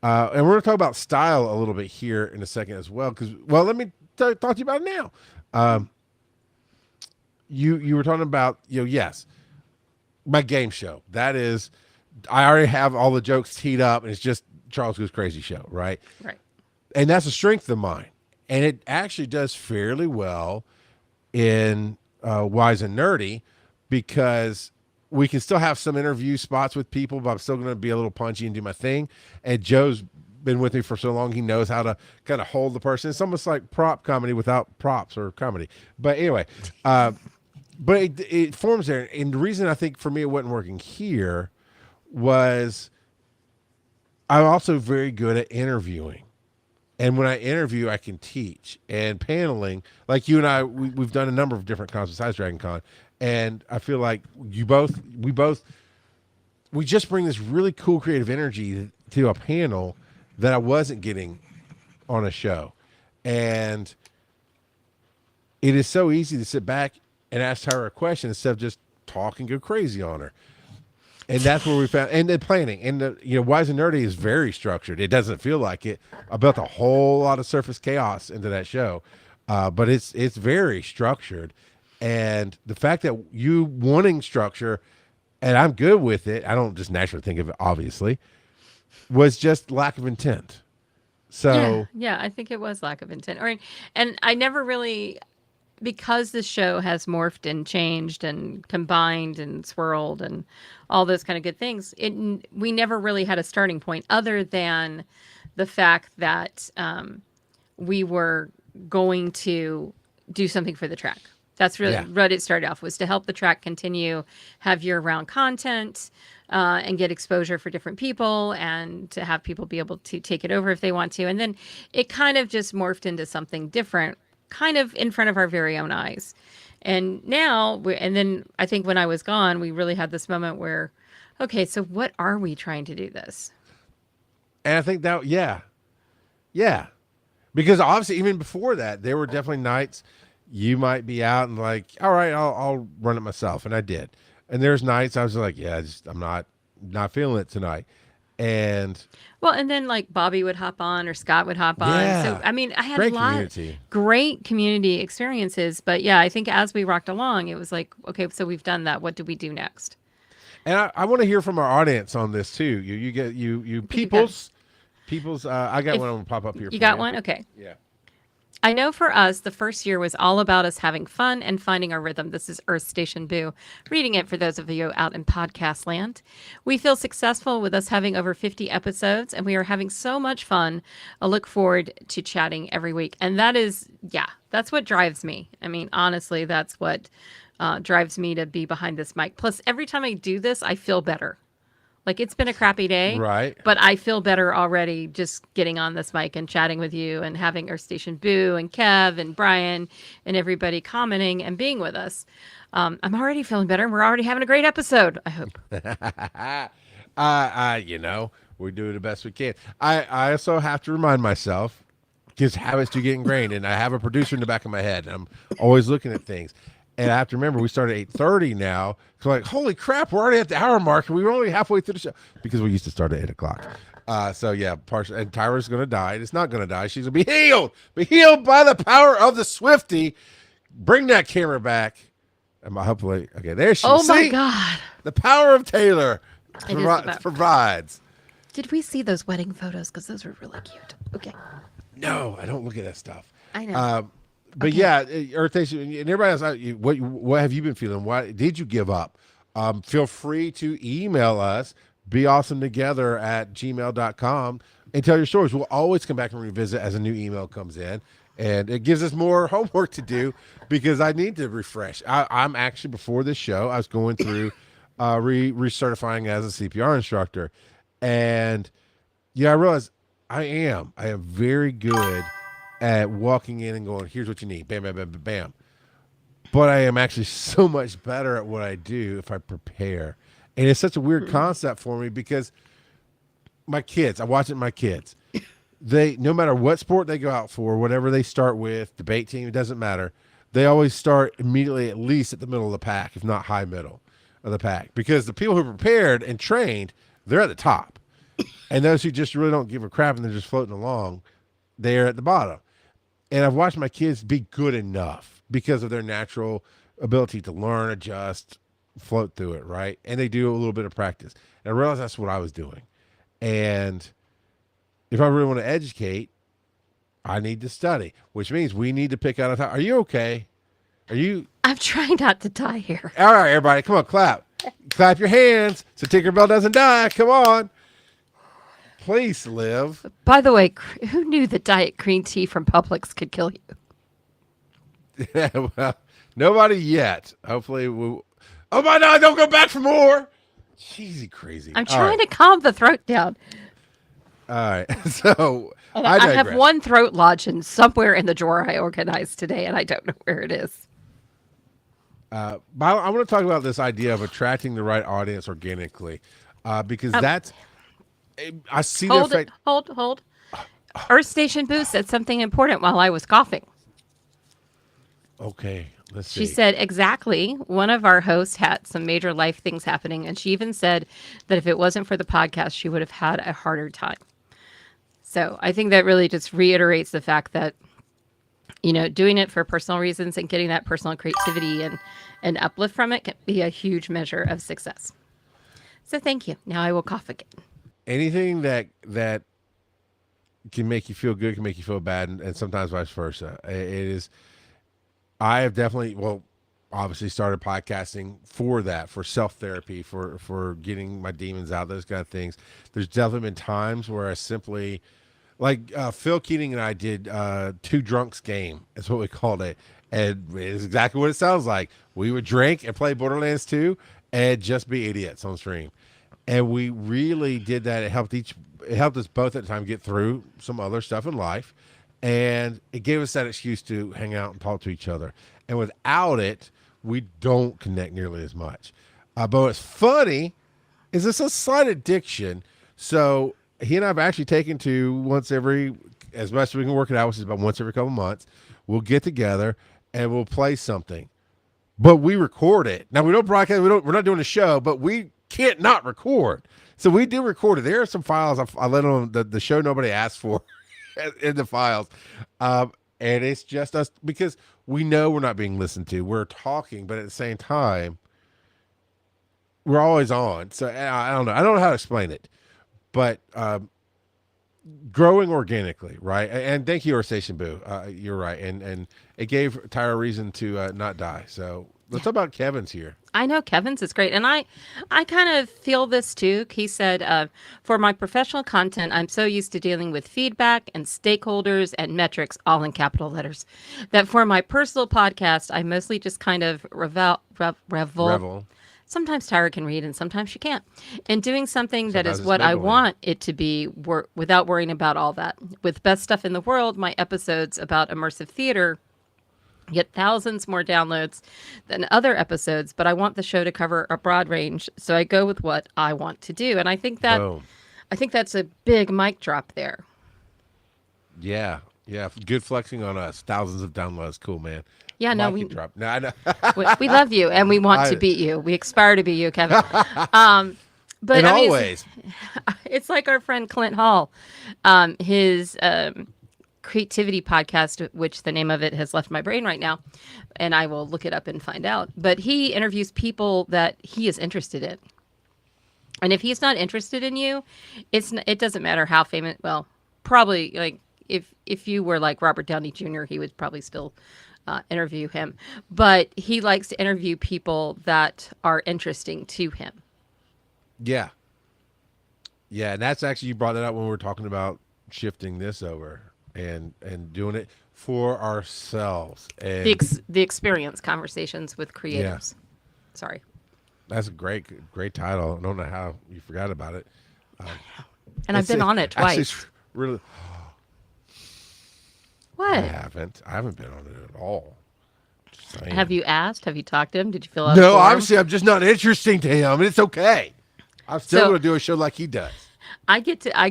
And we're going to talk about style a little bit here in a second as well. Because, let me talk to you about it now. You were talking about, yes, my game show. That is, I already have all the jokes teed up, and it's just Charles Goes Crazy show, right? Right. And that's a strength of mine. And it actually does fairly well in Wise and Nerdy because we can still have some interview spots with people, but I'm still going to be a little punchy and do my thing. And Joe's been with me for so long, he knows how to kind of hold the person. It's almost like prop comedy without props or comedy. But anyway, but it forms there. And the reason I think for me it wasn't working here was I'm also very good at interviewing. And when I interview, I can teach. And paneling, like you and I, we've done a number of different cons besides Dragon Con. And I feel like we just bring this really cool creative energy to a panel that I wasn't getting on a show. And it is so easy to sit back and ask Tyra a question instead of just talk and go crazy on her. And that's where we found, and then planning, and Wise and Nerdy is very structured. It doesn't feel like it. I built a whole lot of surface chaos into that show, but it's very structured. And the fact that you wanting structure, and I'm good with it, I don't just naturally think of it, obviously, was just lack of intent. So yeah, I think it was lack of intent. And I never really, because the show has morphed and changed and combined and swirled and all those kind of good things, we never really had a starting point other than the fact that we were going to do something for the track. That's really Yeah. what it started off, was to help the track continue, have year-round content, and get exposure for different people, and to have people be able to take it over if they want to. And then it kind of just morphed into something different, kind of in front of our very own eyes. And now, and then I think when I was gone, we really had this moment where, okay, so what are we trying to do this? And I think that, yeah. Because obviously, even before that, there were definitely nights you might be out and like, all right, I'll run it myself. And I did. And there's nights I was like, yeah, I'm not feeling it tonight. And Well, and then like Bobby would hop on or Scott would hop on. So, yeah, I mean, I had great a lot community. great community experiences. But yeah, I think as we rocked along, it was like, okay, so we've done that. What do we do next? And I want to hear from our audience on this too. You get you peoples. I got If one I'm gonna pop up here. you for got you. one? Okay. Yeah. I know for us, the first year was all about us having fun and finding our rhythm. This is Earth Station Boo, reading it for those of you out in podcast land. We feel successful with us having over 50 episodes, and we are having so much fun. I look forward to chatting every week. And that is, yeah, that's what drives me. I mean, honestly, that's what drives me to be behind this mic. Plus, every time I do this, I feel better. Like it's been a crappy day, Right. but I feel better already just getting on this mic and chatting with you and having our station Boo and Kev and Brian and everybody commenting and being with us. I'm already feeling better. We're already having a great episode, I hope. We do the best we can. I also have to remind myself because habits do get ingrained, and I have a producer in the back of my head, and I'm always looking at things. And I have to remember we started at 8:30 now. So like, holy crap, we're already at the hour mark, and we were only halfway through the show because we used to start at 8 o'clock. So yeah, partial. And Tyra's gonna die. It's not gonna die. She's gonna be healed by the power of the Swifty. Bring that camera back. And hopefully, okay, there she is. Oh my See? God. The power of Taylor It is about- provides. Did we see those wedding photos? Because those were really cute. Okay. No, I don't look at that stuff. I know. But Okay. yeah, Earth Station and everybody else, what have you been feeling? Why did you give up? Feel free to email us, beawesometogether@gmail.com, and tell your stories. We'll always come back and revisit as a new email comes in. And it gives us more homework to do because I need to refresh. I'm actually, before this show, I was going through recertifying as a CPR instructor. And yeah, I realized I am very good at walking in and going, here's what you need. Bam, bam, bam, bam, bam. But I am actually so much better at what I do if I prepare. And it's such a weird concept for me because my kids, I watch it in my kids. They, no matter what sport they go out for, whatever they start with, debate team, it doesn't matter. They always start immediately at least at the middle of the pack, if not high middle of the pack. Because the people who prepared and trained, they're at the top. And those who just really don't give a crap and they're just floating along, they're at the bottom. And I've watched my kids be good enough because of their natural ability to learn, adjust, float through it, right? And they do a little bit of practice. And I realized that's what I was doing. And if I really want to educate, I need to study, which means we need to pick out a time. Are you okay? Are you? I'm trying not to die here. All right, everybody, come on, clap. Clap your hands so Tinkerbell doesn't die. Come on. Please live. By the way, who knew that diet green tea from Publix could kill you? Well, nobody yet. Hopefully, we'll. Oh my God! Don't go back for more. Jeez, crazy. I'm trying to calm the throat down. All right. So I have digress. one throat lodging somewhere in the drawer I organized today, and I don't know where it is. But I want to talk about this idea of attracting the right audience organically, because that's. I see the Hold it. effect. Hold. Earth Station Boo said something important while I was coughing. Okay, let's see. She said, exactly. One of our hosts had some major life things happening, and she even said that if it wasn't for the podcast, she would have had a harder time. So I think that really just reiterates the fact that, doing it for personal reasons and getting that personal creativity and uplift from it can be a huge measure of success. So thank you. Now I will cough again. Anything that can make you feel good can make you feel bad, and sometimes vice versa. It is. I have definitely, obviously started podcasting for that, for self-therapy, for getting my demons out, those kind of things. There's definitely been times where I simply, Like Phil Keating and I did Two Drunks Game. That's what we called it. And it's exactly what it sounds like. We would drink and play Borderlands 2 and just be idiots on stream. And we really did that. It helped us both at the time get through some other stuff in life. And it gave us that excuse to hang out and talk to each other. And without it, we don't connect nearly as much. But what's funny is it's a slight addiction. So he and I have actually taken to as much as we can work it out, which is about once every couple months, we'll get together and we'll play something. But we record it. Now we don't broadcast. We're not doing a show, but we can't not record. So we do record it. There are some files I let on the show nobody asked for in the files. And it's just us because we know we're not being listened to. We're talking, but at the same time, we're always on. So I don't know. I don't know how to explain it, but growing organically, right? And thank you, Our Station Boo. You're right. And it gave Tyra a reason to not die. So let's talk about Kevin's here. I know Kevin's is great. And I kind of feel this too. He said, for my professional content, I'm so used to dealing with feedback and stakeholders and metrics, all in capital letters, that for my personal podcast, I mostly just kind of revel. Sometimes Tyra can read and sometimes she can't. And doing something that is what I want it to be without worrying about all that. With Best Stuff in the World, my episodes about immersive theater get thousands more downloads than other episodes, but I want the show to cover a broad range, so I go with what I want to do. And I think that's a big mic drop there. Yeah. Good flexing on us. Thousands of downloads. Cool, man. Yeah, no, we drop. No, I know. we love you, and we want to beat you. We aspire to be you, Kevin. But and I mean, always, it's like our friend Clint Hall, his creativity podcast, which the name of it has left my brain right now, and I will look it up and find out. But he interviews people that he is interested in, and if he's not interested in you, it doesn't matter how famous. Well, probably like if you were like Robert Downey Jr., he would probably still interview him, but he likes to interview people that are interesting to him. Yeah, and that's actually, you brought that up when we were talking about shifting this over and doing it for ourselves and the experience conversations with creatives. Yeah. Sorry, that's a great title. I don't know how you forgot about it. And I've been on it twice. Really. What? I haven't been on it at all. Have you asked? Have you talked to him? Did you fill out? No, obviously I'm just not interesting to him, and it's okay. I'm still going to do a show like he does. I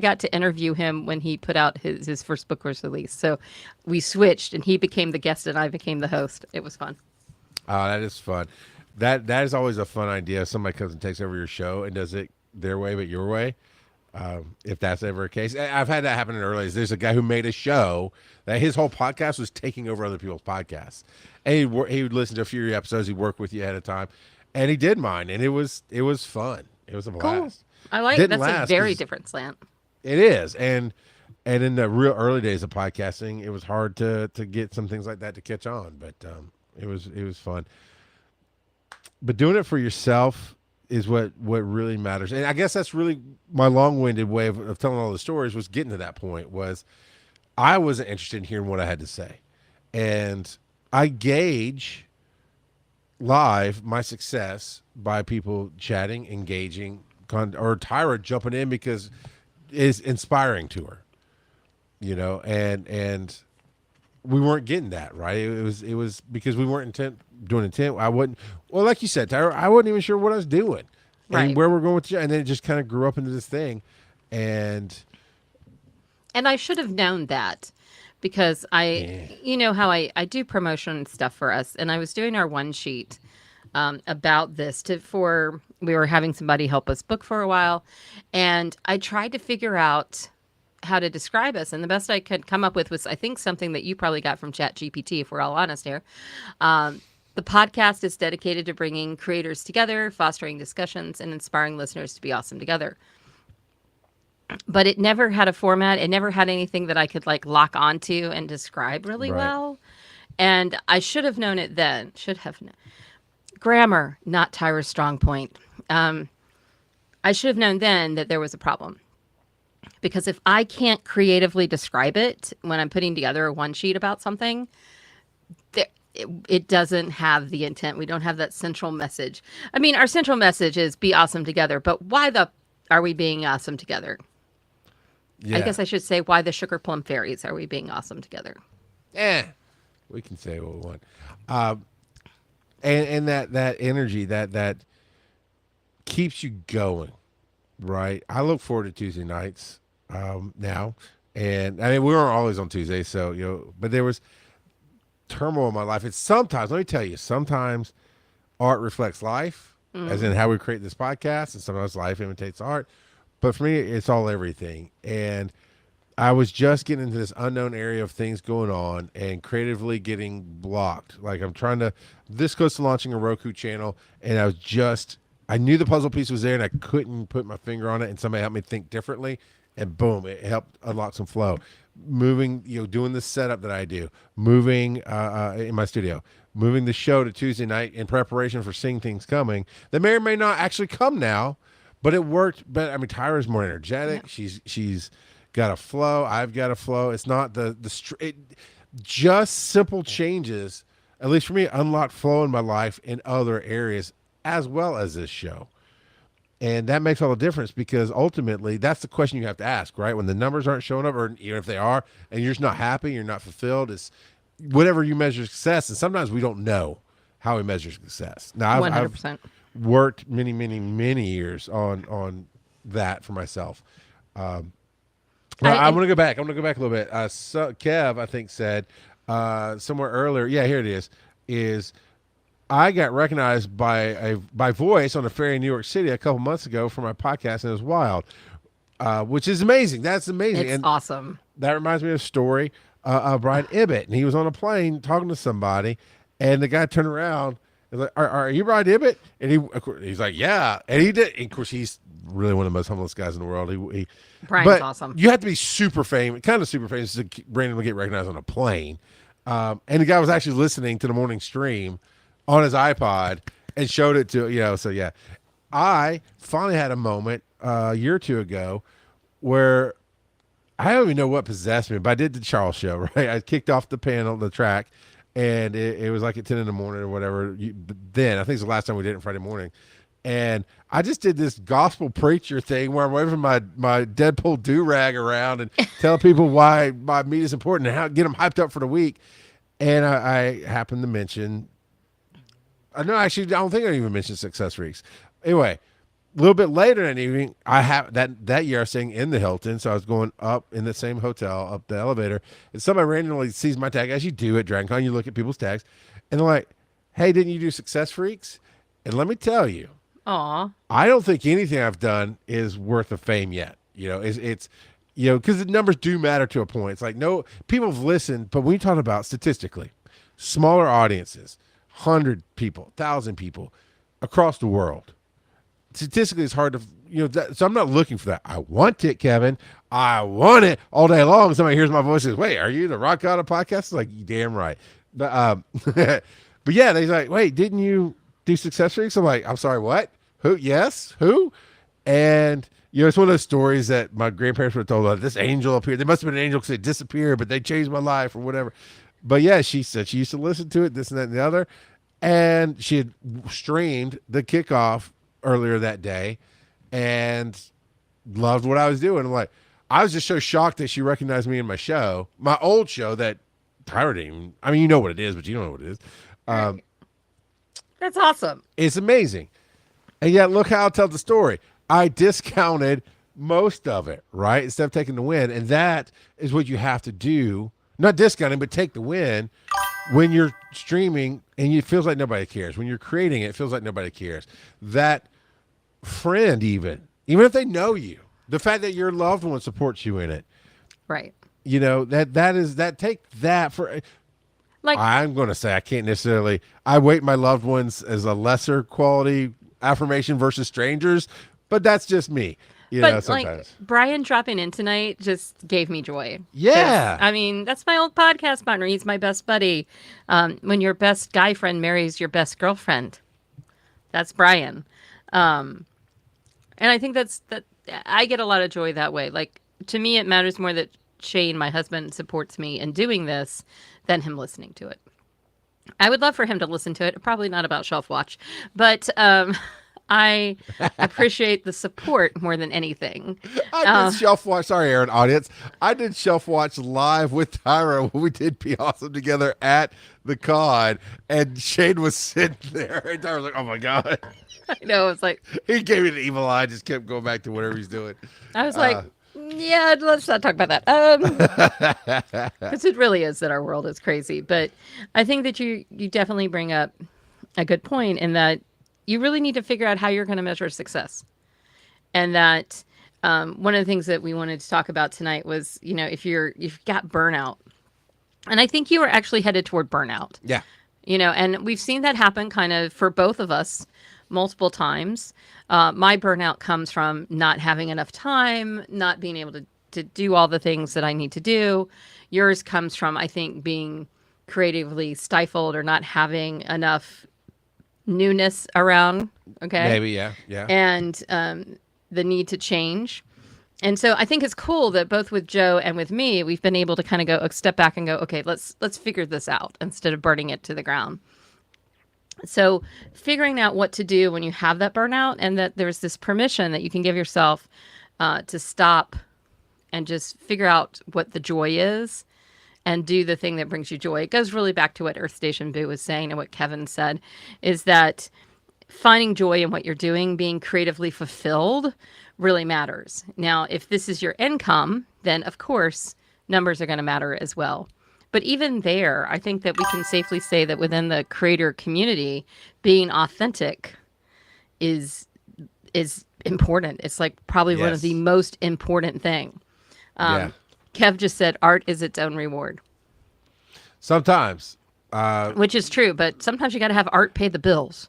got to interview him when he put out his first book was released. So we switched, and he became the guest, and I became the host. It was fun. Oh, that is fun. That is always a fun idea. Somebody comes and takes over your show and does it their way, but your way. If that's ever a case, I've had that happen in early. There's a guy who made a show that his whole podcast was taking over other people's podcasts, and he would listen to a few of your episodes. He'd work with you ahead of time, and he did mine, and it was fun. It was a blast. Cool. I like it. That's a very different slant. It is, and in the real early days of podcasting, it was hard to get some things like that to catch on, but it was fun. But doing it for yourself is what really matters. And I guess that's really my long-winded way of telling all the stories, was getting to that point, was I wasn't interested in hearing what I had to say. And I gauge live my success by people chatting, engaging, or Tyra jumping in because it's inspiring to her, and we weren't getting that, right. It was because we weren't doing intent. I wouldn't. Well, like you said, Tyra, I wasn't even sure what I was doing, and where we're going with you. And then it just kind of grew up into this thing, and I should have known that, because you know how I do promotion stuff for us, and I was doing our one sheet about this we were having somebody help us book for a while, and I tried to figure out how to describe us, and the best I could come up with was, I think, something that you probably got from ChatGPT, if we're all honest here. The podcast is dedicated to bringing creators together, fostering discussions, and inspiring listeners to be awesome together. But it never had a format. It never had anything that I could lock onto and describe really well. And I should have known it then. Should have known. Grammar, not Tyra's strong point. I should have known then that there was a problem. because if I can't creatively describe it when I'm putting together a one sheet about something, it doesn't have the intent. We don't have that central message. I mean, our central message is be awesome together, but why the are we being awesome together? Yeah. I guess I should say why the sugar plum fairies are we being awesome together? We can say what we want. And that energy that keeps you going, right? I look forward to Tuesday nights now, and I mean we weren't always on Tuesday, so but there was turmoil in my life. It's sometimes, let me tell you, sometimes art reflects life, as in how we create this podcast, and sometimes life imitates art. But for me, it's all everything. And I was just getting into this unknown area of things going on and creatively getting blocked. Like I'm trying to, this goes to launching a Roku channel, and I knew the puzzle piece was there and I couldn't put my finger on it, and somebody helped me think differently, and boom, it helped unlock some flow. Moving, doing the setup that I do, moving in my studio, moving the show to Tuesday night in preparation for seeing things coming that may or may not actually come now, but it worked. But I mean, Tyra's more energetic. Yeah. She's got a flow. I've got a flow. It's not just simple changes, at least for me, unlock flow in my life in other areas as well as this show. And that makes all the difference, because ultimately that's the question you have to ask, right? When the numbers aren't showing up, or even if they are, and you're just not happy, you're not fulfilled, it's whatever you measure success. And sometimes we don't know how we measure success. Now, I've worked many, many, many years on that for myself. I'm going to go back. I'm going to go back a little bit. Kev, I think, said somewhere earlier, yeah, here it is I got recognized by voice on a ferry in New York City a couple months ago for my podcast, and it was wild, which is amazing. That's amazing. It's awesome. That reminds me of a story of Brian Ibbett, and he was on a plane talking to somebody, and the guy turned around and was like, "Are you Brian Ibbett?" And he's like, "Yeah," and he did. And of course, he's really one of the most humblest guys in the world. Brian's awesome. You have to be super famous to randomly get recognized on a plane. And the guy was actually listening to the morning stream on his iPod and showed it to, so yeah. I finally had a moment a year or two ago where I don't even know what possessed me, but I did the Charles show, right? I kicked off the track, and it was like at 10 in the morning or whatever. But then, I think it's the last time we did it Friday morning. And I just did this gospel preacher thing where I'm waving my Deadpool do-rag around and tell people why my meat is important and how get them hyped up for the week. And I happened to mention, no, actually, I don't think I even mentioned Success Freaks. Anyway, a little bit later that evening, I have that year I was staying in the Hilton, so I was going up in the same hotel, up the elevator, and somebody randomly sees my tag, as you do at DragonCon. You look at people's tags, and they're like, "Hey, didn't you do Success Freaks?" And let me tell you, aw, I don't think anything I've done is worth of fame yet. It's because the numbers do matter to a point. It's like, no, people have listened, but when you talk about statistically, smaller audiences, 100 people, 1,000 people across the world, statistically it's hard to, so I'm not looking for that. I want it, Kevin. I want it all day long. Somebody hears my voice and says, "Wait, are you the Rock God of Podcasts?" It's like, you damn right. But but yeah, they're like, "Wait, didn't you do Success Freaks?" I'm like, "I'm sorry, what? Who? Yes, who?" And it's one of those stories that my grandparents would have told, this angel appeared. They must have been an angel because they disappeared, but they changed my life or whatever. But yeah, she said she used to listen to it, this and that and the other. And she had streamed the kickoff earlier that day and loved what I was doing. I'm like, I was just so shocked that she recognized me in my show, my old show that Tyra didn't even, I mean, you know what it is, but you don't know what it is. That's awesome. It's amazing. And yet, look how I'll tell the story. I discounted most of it, right? Instead of taking the win. And that is what you have to do. Not discounting, but take the win when you're streaming and it feels like nobody cares. When you're creating it, it feels like nobody cares. That friend, even if they know you, the fact that your loved one supports you in it. Right. Take that for, like, I'm going to say, I can't necessarily, I weight my loved ones as a lesser quality affirmation versus strangers, but that's just me. Sometimes. Like, Brian dropping in tonight just gave me joy. Yeah. I mean, that's my old podcast partner. He's my best buddy. When your best guy friend marries your best girlfriend, that's Brian. And I think that I get a lot of joy that way. Like, to me, it matters more that Shane, my husband, supports me in doing this than him listening to it. I would love for him to listen to it. Probably not about Shelf Watch, but I appreciate the support more than anything. I did Shelf Watch. Sorry, Aaron, audience. I did Shelf Watch live with Tyra when we did Be Awesome together at the con, and Shane was sitting there, and Tyra was like, "Oh my god!" I know. It's like He gave me the evil eye. Just kept going back to whatever he's doing. I was like, yeah, let's not talk about that. Because it really is that our world is crazy. But I think that you definitely bring up a good point in that you really need to figure out how you're going to measure success. And that one of the things that we wanted to talk about tonight was, if you've got burnout, and I think you were actually headed toward burnout. Yeah. And we've seen that happen kind of for both of us multiple times. My burnout comes from not having enough time, not being able to do all the things that I need to do. Yours comes from, I think, being creatively stifled or not having enough newness around. Okay. Maybe, yeah. And the need to change. And so I think it's cool that both with Joe and with me, we've been able to kind of go a step back and go, okay, let's figure this out instead of burning it to the ground. So figuring out what to do when you have that burnout, and that there's this permission that you can give yourself to stop and just figure out what the joy is and do the thing that brings you joy. It goes really back to what Earth Station Boo was saying and what Kevin said, is that finding joy in what you're doing, being creatively fulfilled, really matters. Now, if this is your income, then of course numbers are going to matter as well. But even there, I think that we can safely say that within the creator community, being authentic is important. It's like probably one of the most important thing. Kev just said art is its own reward. Sometimes. Which is true, but sometimes you got to have art pay the bills.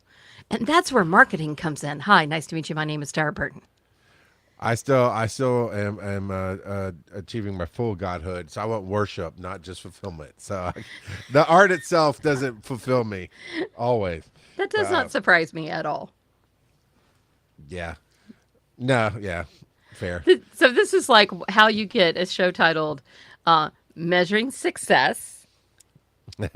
And that's where marketing comes in. Hi, nice to meet you. My name is Tyra Burton. I still am achieving my full godhood. So I want worship, not just fulfillment. So the art itself doesn't fulfill me always. That does not surprise me at all. Yeah. No, yeah. Fair. So this is like how you get a show titled Measuring Success.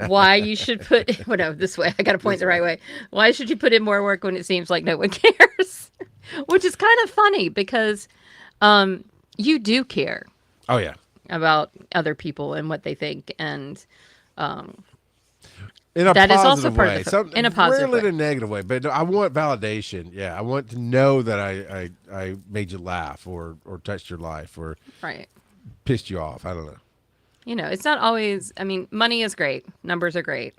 Why you should put, well, no, this way. I got to point the right way. Why should you put in more work when it seems like no one cares? Which is kind of funny because you do care. Oh, yeah. About other people and what they think. And in a that is also positive part way. of the, in a positive rarely way. in a negative way, but I want validation. Yeah, I want to know that I made you laugh or touched your life or right. pissed you off. I don't know. It's not always, I mean, money is great. Numbers are great.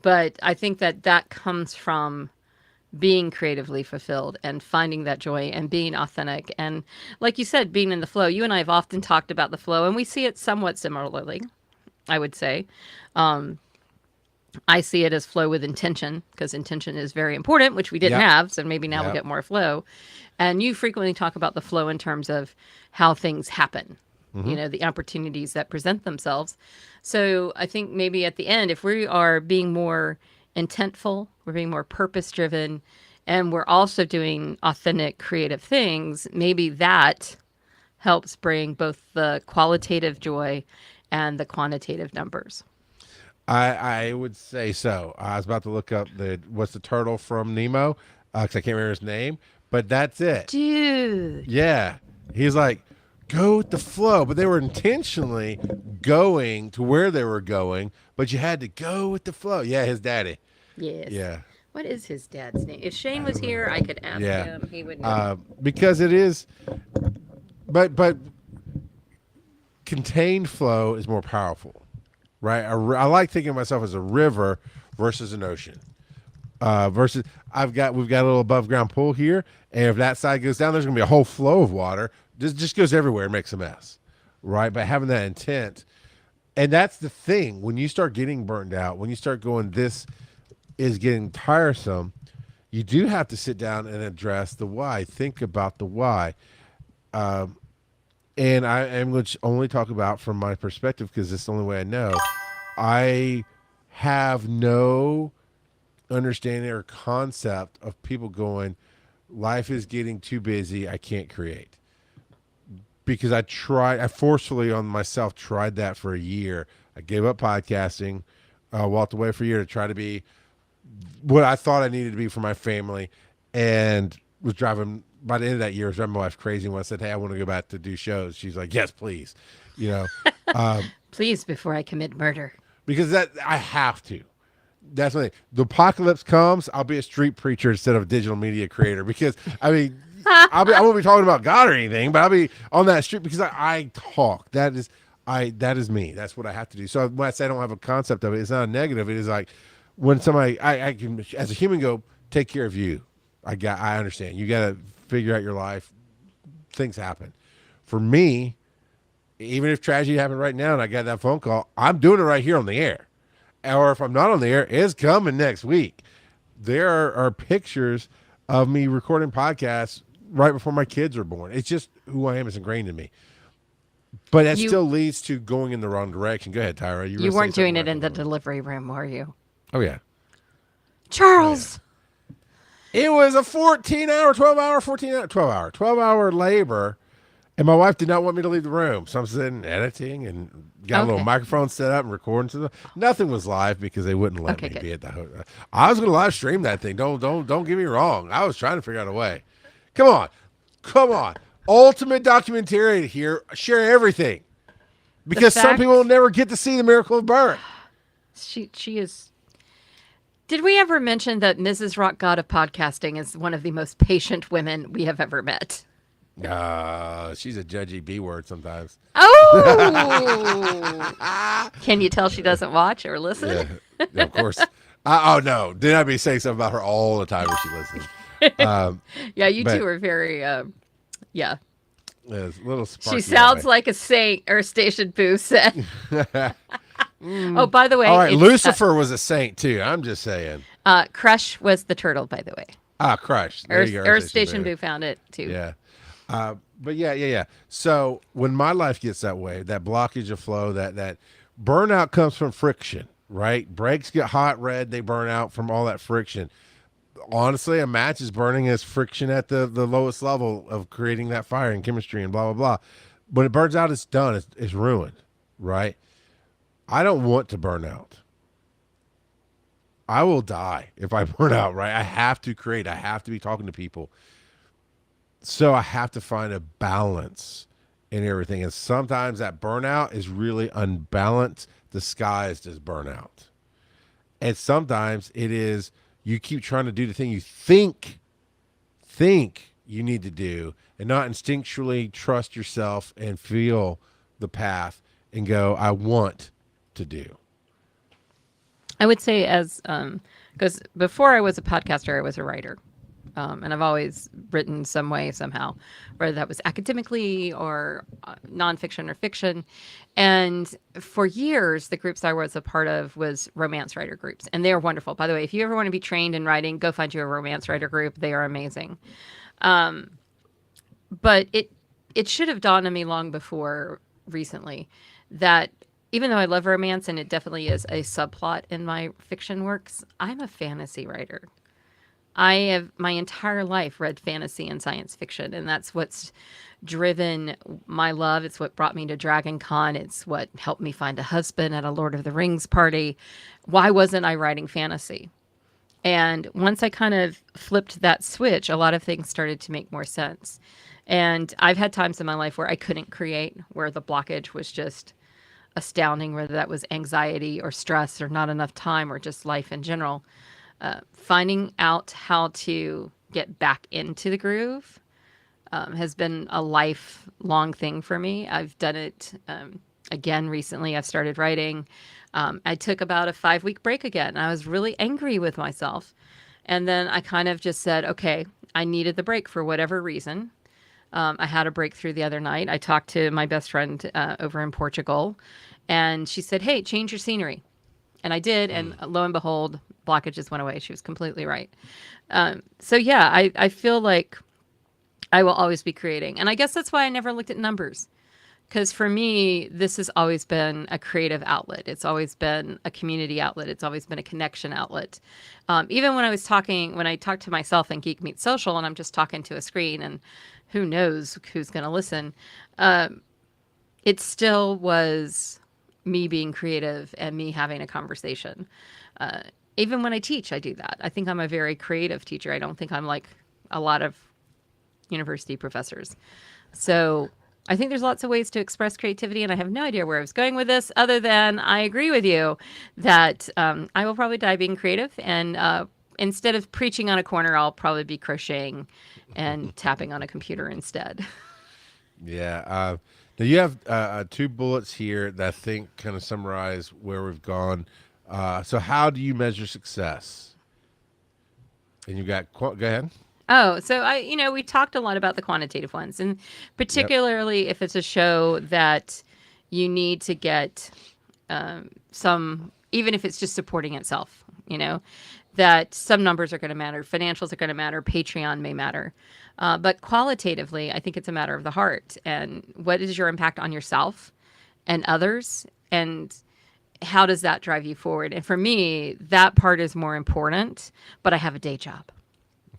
But I think that comes from being creatively fulfilled and finding that joy and being authentic. And like you said, being in the flow. You and I have often talked about the flow, and we see it somewhat similarly, I would say. I see it as flow with intention, because intention is very important, which we didn't have. So maybe now we'll get more flow. And you frequently talk about the flow in terms of how things happen. Mm-hmm. The opportunities that present themselves. So I think maybe at the end, if we are being more intentful, we're being more purpose driven, and we're also doing authentic, creative things, maybe that helps bring both the qualitative joy and the quantitative numbers. I would say so. I was about to look up what's the turtle from Nemo, because I can't remember his name, but that's it. Dude. Yeah. He's like, go with the flow, but they were intentionally going to where they were going, but you had to go with the flow. Yeah, his daddy. Yes. Yeah. What is his dad's name? If Shane was here, I could ask him. He would know. Because it is, but contained flow is more powerful, right? I like thinking of myself as a river versus an ocean. Versus we've got a little above ground pool here, and if that side goes down, there's gonna be a whole flow of water. Just goes everywhere and makes a mess, right? But having that intent, and that's the thing. When you start getting burned out, when you start going, this is getting tiresome, you do have to sit down and address the why. Think about the why. And I am going to only talk about from my perspective because it's the only way I know. I have no understanding or concept of people going, life is getting too busy, I can't create. because I forcefully on myself tried that for a year. I gave up podcasting, walked away for a year to try to be what I thought I needed to be for my family, and was driving. By the end of that year, I was driving my wife crazy when I said, "Hey, I want to go back to do shows." She's like, "Yes, please," you know, Please, before I commit murder. because that I have to. That's what the apocalypse comes. I'll be a street preacher instead of a digital media creator because I mean, I won't be talking about God or anything, but I'll be on that street because I talk. That is me. That's what I have to do. So when I say I don't have a concept of it, it's not a negative. It is like when somebody I can as a human go take care of you. I understand. You got to figure out your life. Things happen. For me, even if tragedy happened right now and I got that phone call, I'm doing it right here on the air. Or if I'm not on the air, it's coming next week. There are pictures of me recording podcasts right before my kids are born. It's just who I am. It's ingrained in me. But that still leads to going in the wrong direction. Go ahead, Tyra. You weren't doing it in the delivery room, were you? Oh, yeah. Charles. Oh, yeah. It was a 12-hour labor. And my wife did not want me to leave the room. So I'm sitting editing and got a little microphone set up and recording stuff. Nothing was live because they wouldn't let me be at the hotel. I was going to live stream that thing. Don't get me wrong. I was trying to figure out a way. Come on. Ultimate documentarian here. Share everything. Because some people will never get to see the miracle of birth. She is. Did we ever mention that Mrs. Rock God of Podcasting is one of the most patient women we have ever met? She's a judgy B word sometimes. Oh! Can you tell she doesn't watch or listen? Yeah, of course. Oh, no. Did I be saying something about her all the time when she listens? Yeah, you two are very, yeah. A little sparky. She sounds like a saint, or Station Boo said. Oh, by the way. All right, Lucifer was a saint, too. I'm just saying. Crush was the turtle, by the way. Crush. Earth Station Boo found it, too. Yeah. But yeah. So when my life gets that way, that blockage of flow, that burnout comes from friction, right? Brakes get hot, red, they burn out from all that friction. Honestly, a match is burning as friction at the lowest level of creating that fire and chemistry and blah, blah, blah. When it burns out, it's done. It's ruined, right? I don't want to burn out. I will die if I burn out, right? I have to create. I have to be talking to people. So I have to find a balance in everything. And sometimes that burnout is really unbalanced, disguised as burnout. And sometimes it is you keep trying to do the thing you think you need to do and not instinctually trust yourself and feel the path and go, I want to do. I would say because before I was a podcaster, I was a writer. And I've always written some way, somehow, whether that was academically or nonfiction or fiction. And for years, the groups I was a part of was romance writer groups. And they are wonderful. By the way, if you ever want to be trained in writing, go find you a romance writer group. They are amazing. But it should have dawned on me long before recently that even though I love romance, and it definitely is a subplot in my fiction works, I'm a fantasy writer. I have my entire life read fantasy and science fiction, and that's what's driven my love. It's what brought me to Dragon Con. It's what helped me find a husband at a Lord of the Rings party. Why wasn't I writing fantasy? And once I kind of flipped that switch, a lot of things started to make more sense. And I've had times in my life where I couldn't create, where the blockage was just astounding, whether that was anxiety or stress or not enough time or just life in general. Finding out how to get back into the groove has been a lifelong thing for me. I've done it again recently. I've started writing. I took about a 5-week break again. I was really angry with myself. And then I kind of just said, okay, I needed the break for whatever reason. I had a breakthrough the other night. I talked to my best friend over in Portugal, and she said, hey, change your scenery. And I did, and lo and behold, blockages went away. She was completely right. So yeah, I feel like I will always be creating. And I guess that's why I never looked at numbers. Because for me, this has always been a creative outlet. It's always been a community outlet. It's always been a connection outlet. Even when I talk to myself in Geek Meets Social, and I'm just talking to a screen, and who knows who's going to listen. Um, it still was me being creative and me having a conversation. Uh, Even when I teach, I do that. I think I'm a very creative teacher. I don't think I'm like a lot of university professors. So I think there's lots of ways to express creativity, and I have no idea where I was going with this, other than I agree with you that I will probably die being creative, and instead of preaching on a corner, I'll probably be crocheting and tapping on a computer instead. Yeah. Now you have two bullets here that I think kind of summarize where we've gone. So how do you measure success? And you got, go ahead. Oh, so we talked a lot about the quantitative ones, and Yep. particularly if it's a show that you need to get some, even if it's just supporting itself, that some numbers are going to matter, financials are going to matter, Patreon may matter. But qualitatively, I think it's a matter of the heart and what is your impact on yourself and others, and how does that drive you forward? And for me, that part is more important, but I have a day job.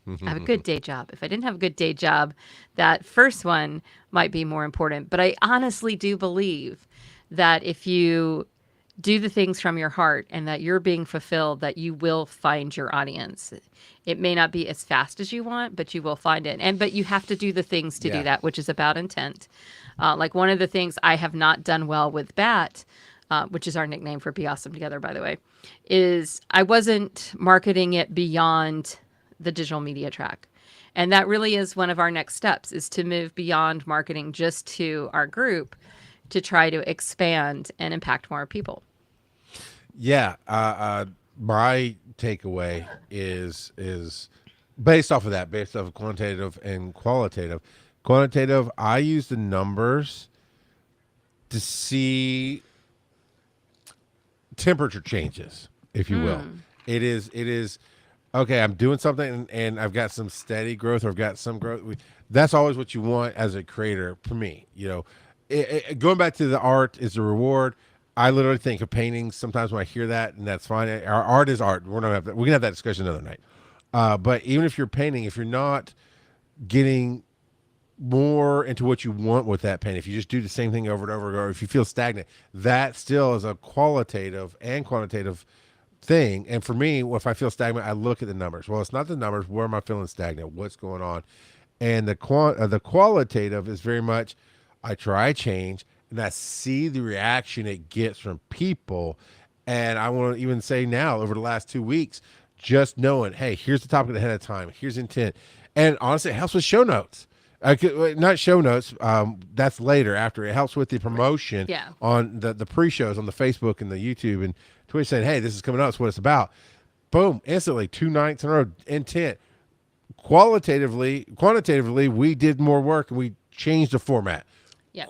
I have a good day job. If I didn't have a good day job, that first one might be more important. But I honestly do believe that if you do the things from your heart and that you're being fulfilled, that you will find your audience. It may not be as fast as you want, but you will find it. But you have to do the things to do Yeah. that, which is about intent. Like one of the things I have not done well with BAT, which is our nickname for Be Awesome Together, by the way, is I wasn't marketing it beyond the digital media track. And that really is one of our next steps, is to move beyond marketing just to our group to try to expand and impact more people. Yeah. My takeaway is based off of that, based off of quantitative and qualitative. Quantitative, I use the numbers to see temperature changes, if you will. It is okay. I'm doing something and I've got some steady growth, or I've got some growth. That's always what you want as a creator. For me, going back to the art is the reward. I literally think of paintings sometimes when I hear that, and that's fine. Our art is art. We can have that discussion another night. But even if you're painting, if you're not getting more into what you want with that paint, if you just do the same thing over and over, or if you feel stagnant, that still is a qualitative and quantitative thing. And for me, if I feel stagnant, I look at the numbers. Well, it's not the numbers. Where am I feeling stagnant? What's going on? And the qualitative is very much, I try change and I see the reaction it gets from people. And I want to even say now, over the last 2 weeks, just knowing, hey, here's the topic ahead of time. Here's intent. And honestly, it helps with show notes. Not show notes. That's later after. It helps with the promotion on the pre-shows on the Facebook and the YouTube and Twitch, saying, hey, this is coming up. It's what it's about. Boom. Instantly, 2 nights in a row. Intent. Quantitatively, we did more work and we changed the format. Yeah.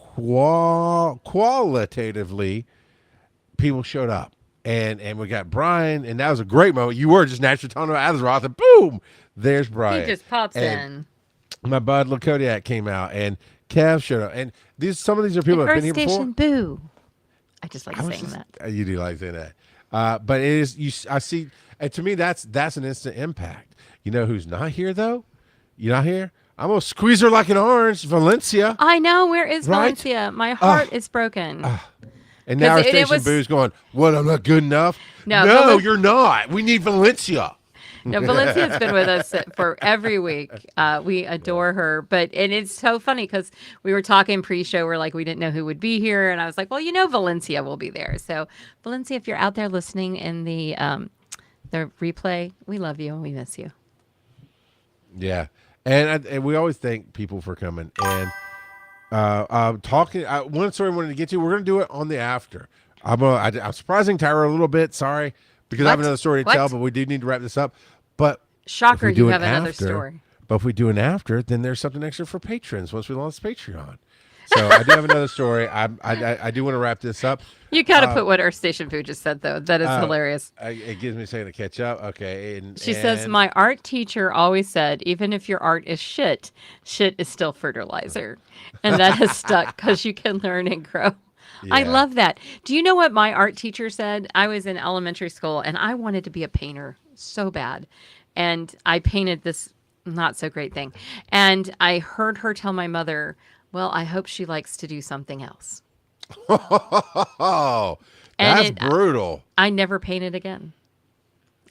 Qualitatively, people showed up. And we got Brian, and that was a great moment. You were just naturally talking about Azeroth, and boom, there's Brian. He just pops and in. my bud Lakodiak came out, and Kev showed up. And some of these are people that have been here before. Boo. I just like saying that. You do like saying that. But it is, I see, and to me, that's an instant impact. You know who's not here, though? You're not here? I'm going to squeeze her like an orange, Valencia. I know. Where is Right? Valencia? My heart is broken. And now our 'Cause it station was- boo's going, what, I'm not good enough? No, No, you're not. We need Valencia. No, Valencia's been with us for every week. We adore her, and it's so funny because we were talking pre-show. We're like, we didn't know who would be here, and I was like, well, Valencia will be there. So, Valencia, if you're out there listening in the replay, we love you and we miss you. Yeah, and we always thank people for coming. And talking, one story I wanted to get to. We're going to do it on the after. I'm surprising Tyra a little bit. Sorry, because I have another story to tell, but we do need to wrap this up. But shocker, you have another story. But if we do an after, then there's something extra for patrons once we launch Patreon. So I do have another story. I do want to wrap this up. You got to put what our station food just said, though. That is hilarious. It gives me a second to catch up. Okay. She says, my art teacher always said, even if your art is shit is still fertilizer. And that has stuck because you can learn and grow. Yeah. I love that. Do you know what my art teacher said? I was in elementary school and I wanted to be a painter so bad. And I painted this Not so great thing. And I heard her tell my mother, well, I hope she likes to do something else. Oh, And that's brutal. I never painted again.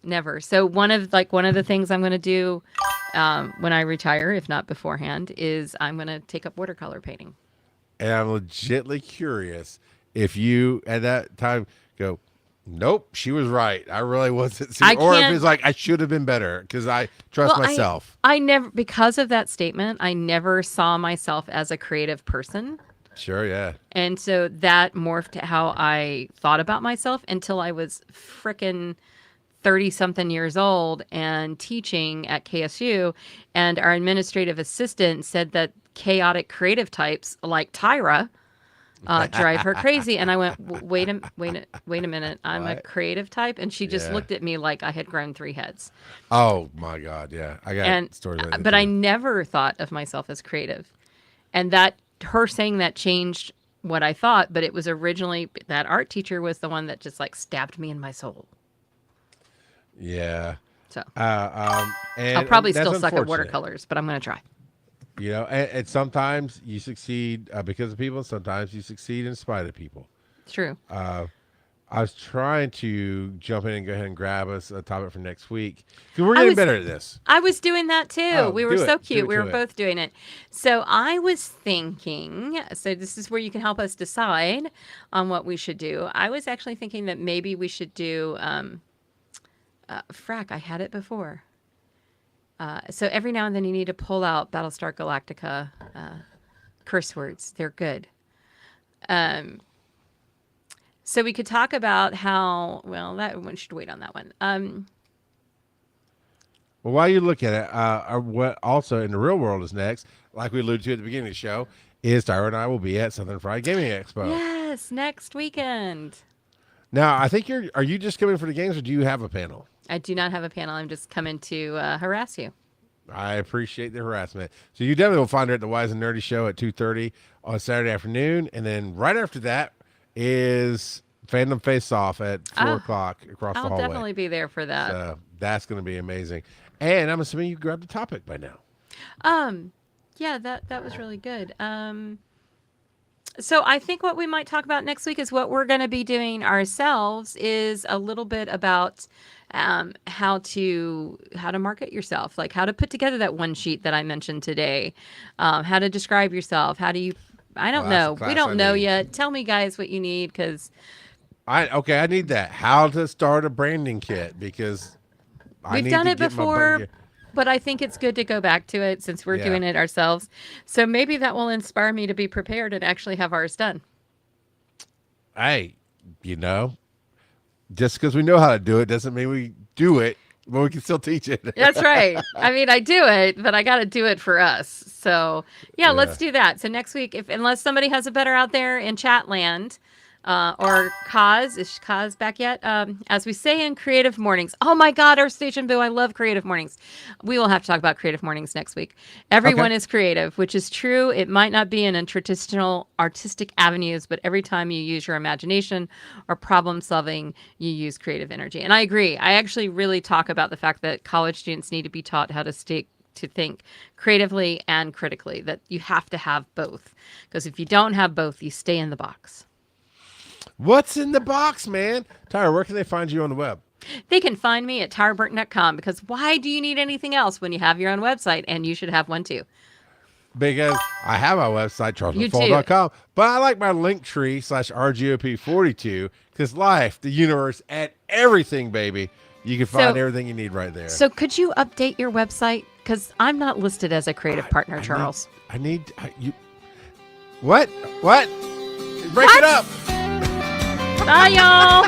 Never. So one of the things I'm going to do when I retire, if not beforehand, is I'm going to take up watercolor painting. And I'm legitimately curious if you at that time go, nope, she was right. I really wasn't. Or if it's like, I should have been better because I trust myself. I never, because of that statement, I never saw myself as a creative person. Sure, yeah. And so that morphed how I thought about myself until I was frickin' 30-something years old and teaching at KSU. And our administrative assistant said that chaotic creative types like Tyra drive her crazy. And I went, wait a minute. I'm a creative type. And she just looked at me like I had grown 3 heads. Oh, my God, yeah. I got stories like that. But I never thought of myself as creative. And that her saying that changed what I thought. But it was originally that art teacher was the one that just like stabbed me in my soul. Yeah. So and I'll probably that's still suck at watercolors, but I'm going to try. You know, and sometimes you succeed because of people. Sometimes you succeed in spite of people. It's true. I was trying to jump in and go ahead and grab us a topic for next week because we're getting better at this. I was doing that too. Oh, we were so cute. We were both doing it. So I was thinking, so this is where you can help us decide on what we should do. I was actually thinking that maybe we should do, I had it before. So every now and then you need to pull out Battlestar Galactica curse words. They're good. So we could talk about how, well, that one should wait on that one. Well, while you look at it, what also in the real world is next, like we alluded to at the beginning of the show, is Tyra and I will be at Southern Fried Gaming Expo. Yes, next weekend. Now, I think are you just coming for the games or do you have a panel? I do not have a panel. I'm just coming to harass you. I appreciate the harassment. So you definitely will find her at the Wise and Nerdy Show at 2:30 on Saturday afternoon. And then right after that is Fandom Face Off at 4 o'clock across the hallway. I'll definitely be there for that. So that's going to be amazing. And I'm assuming you grabbed the topic by now. Yeah, that was really good. So I think what we might talk about next week is what we're going to be doing ourselves is a little bit about how to market yourself, like how to put together that one sheet that I mentioned today, how to describe yourself. How do you? I don't know. We don't know yet. Tell me, guys, what you need because. I need that. How to start a branding kit because we've done it before. But I think it's good to go back to it since we're doing it ourselves. So maybe that will inspire me to be prepared and actually have ours done. Hey, just because we know how to do it doesn't mean we do it, but we can still teach it. That's right. I mean, I do it, but I got to do it for us. So yeah, let's do that. So next week, unless somebody has a better out there in chat land, or Kaz, is Kaz back yet? As we say in Creative Mornings. Oh my God, our station boo, I love Creative Mornings. We will have to talk about Creative Mornings next week. Everyone is creative, which is true. It might not be in traditional artistic avenues, but every time you use your imagination or problem solving, you use creative energy. And I agree. I actually really talk about the fact that college students need to be taught how to think creatively and critically, that you have to have both. Because if you don't have both, you stay in the box. What's in the box, man? Tyra, where can they find you on the web? They can find me at tyraburton.com because why do you need anything else when you have your own website? And you should have one too. Because I have my website, charlesmcfall.com, but I like my link tree /RGOP42 because life, the universe, and everything, baby. You can find everything you need right there. So could you update your website? Because I'm not listed as a creative partner, Charles. You. What? Break it up. Bye, y'all.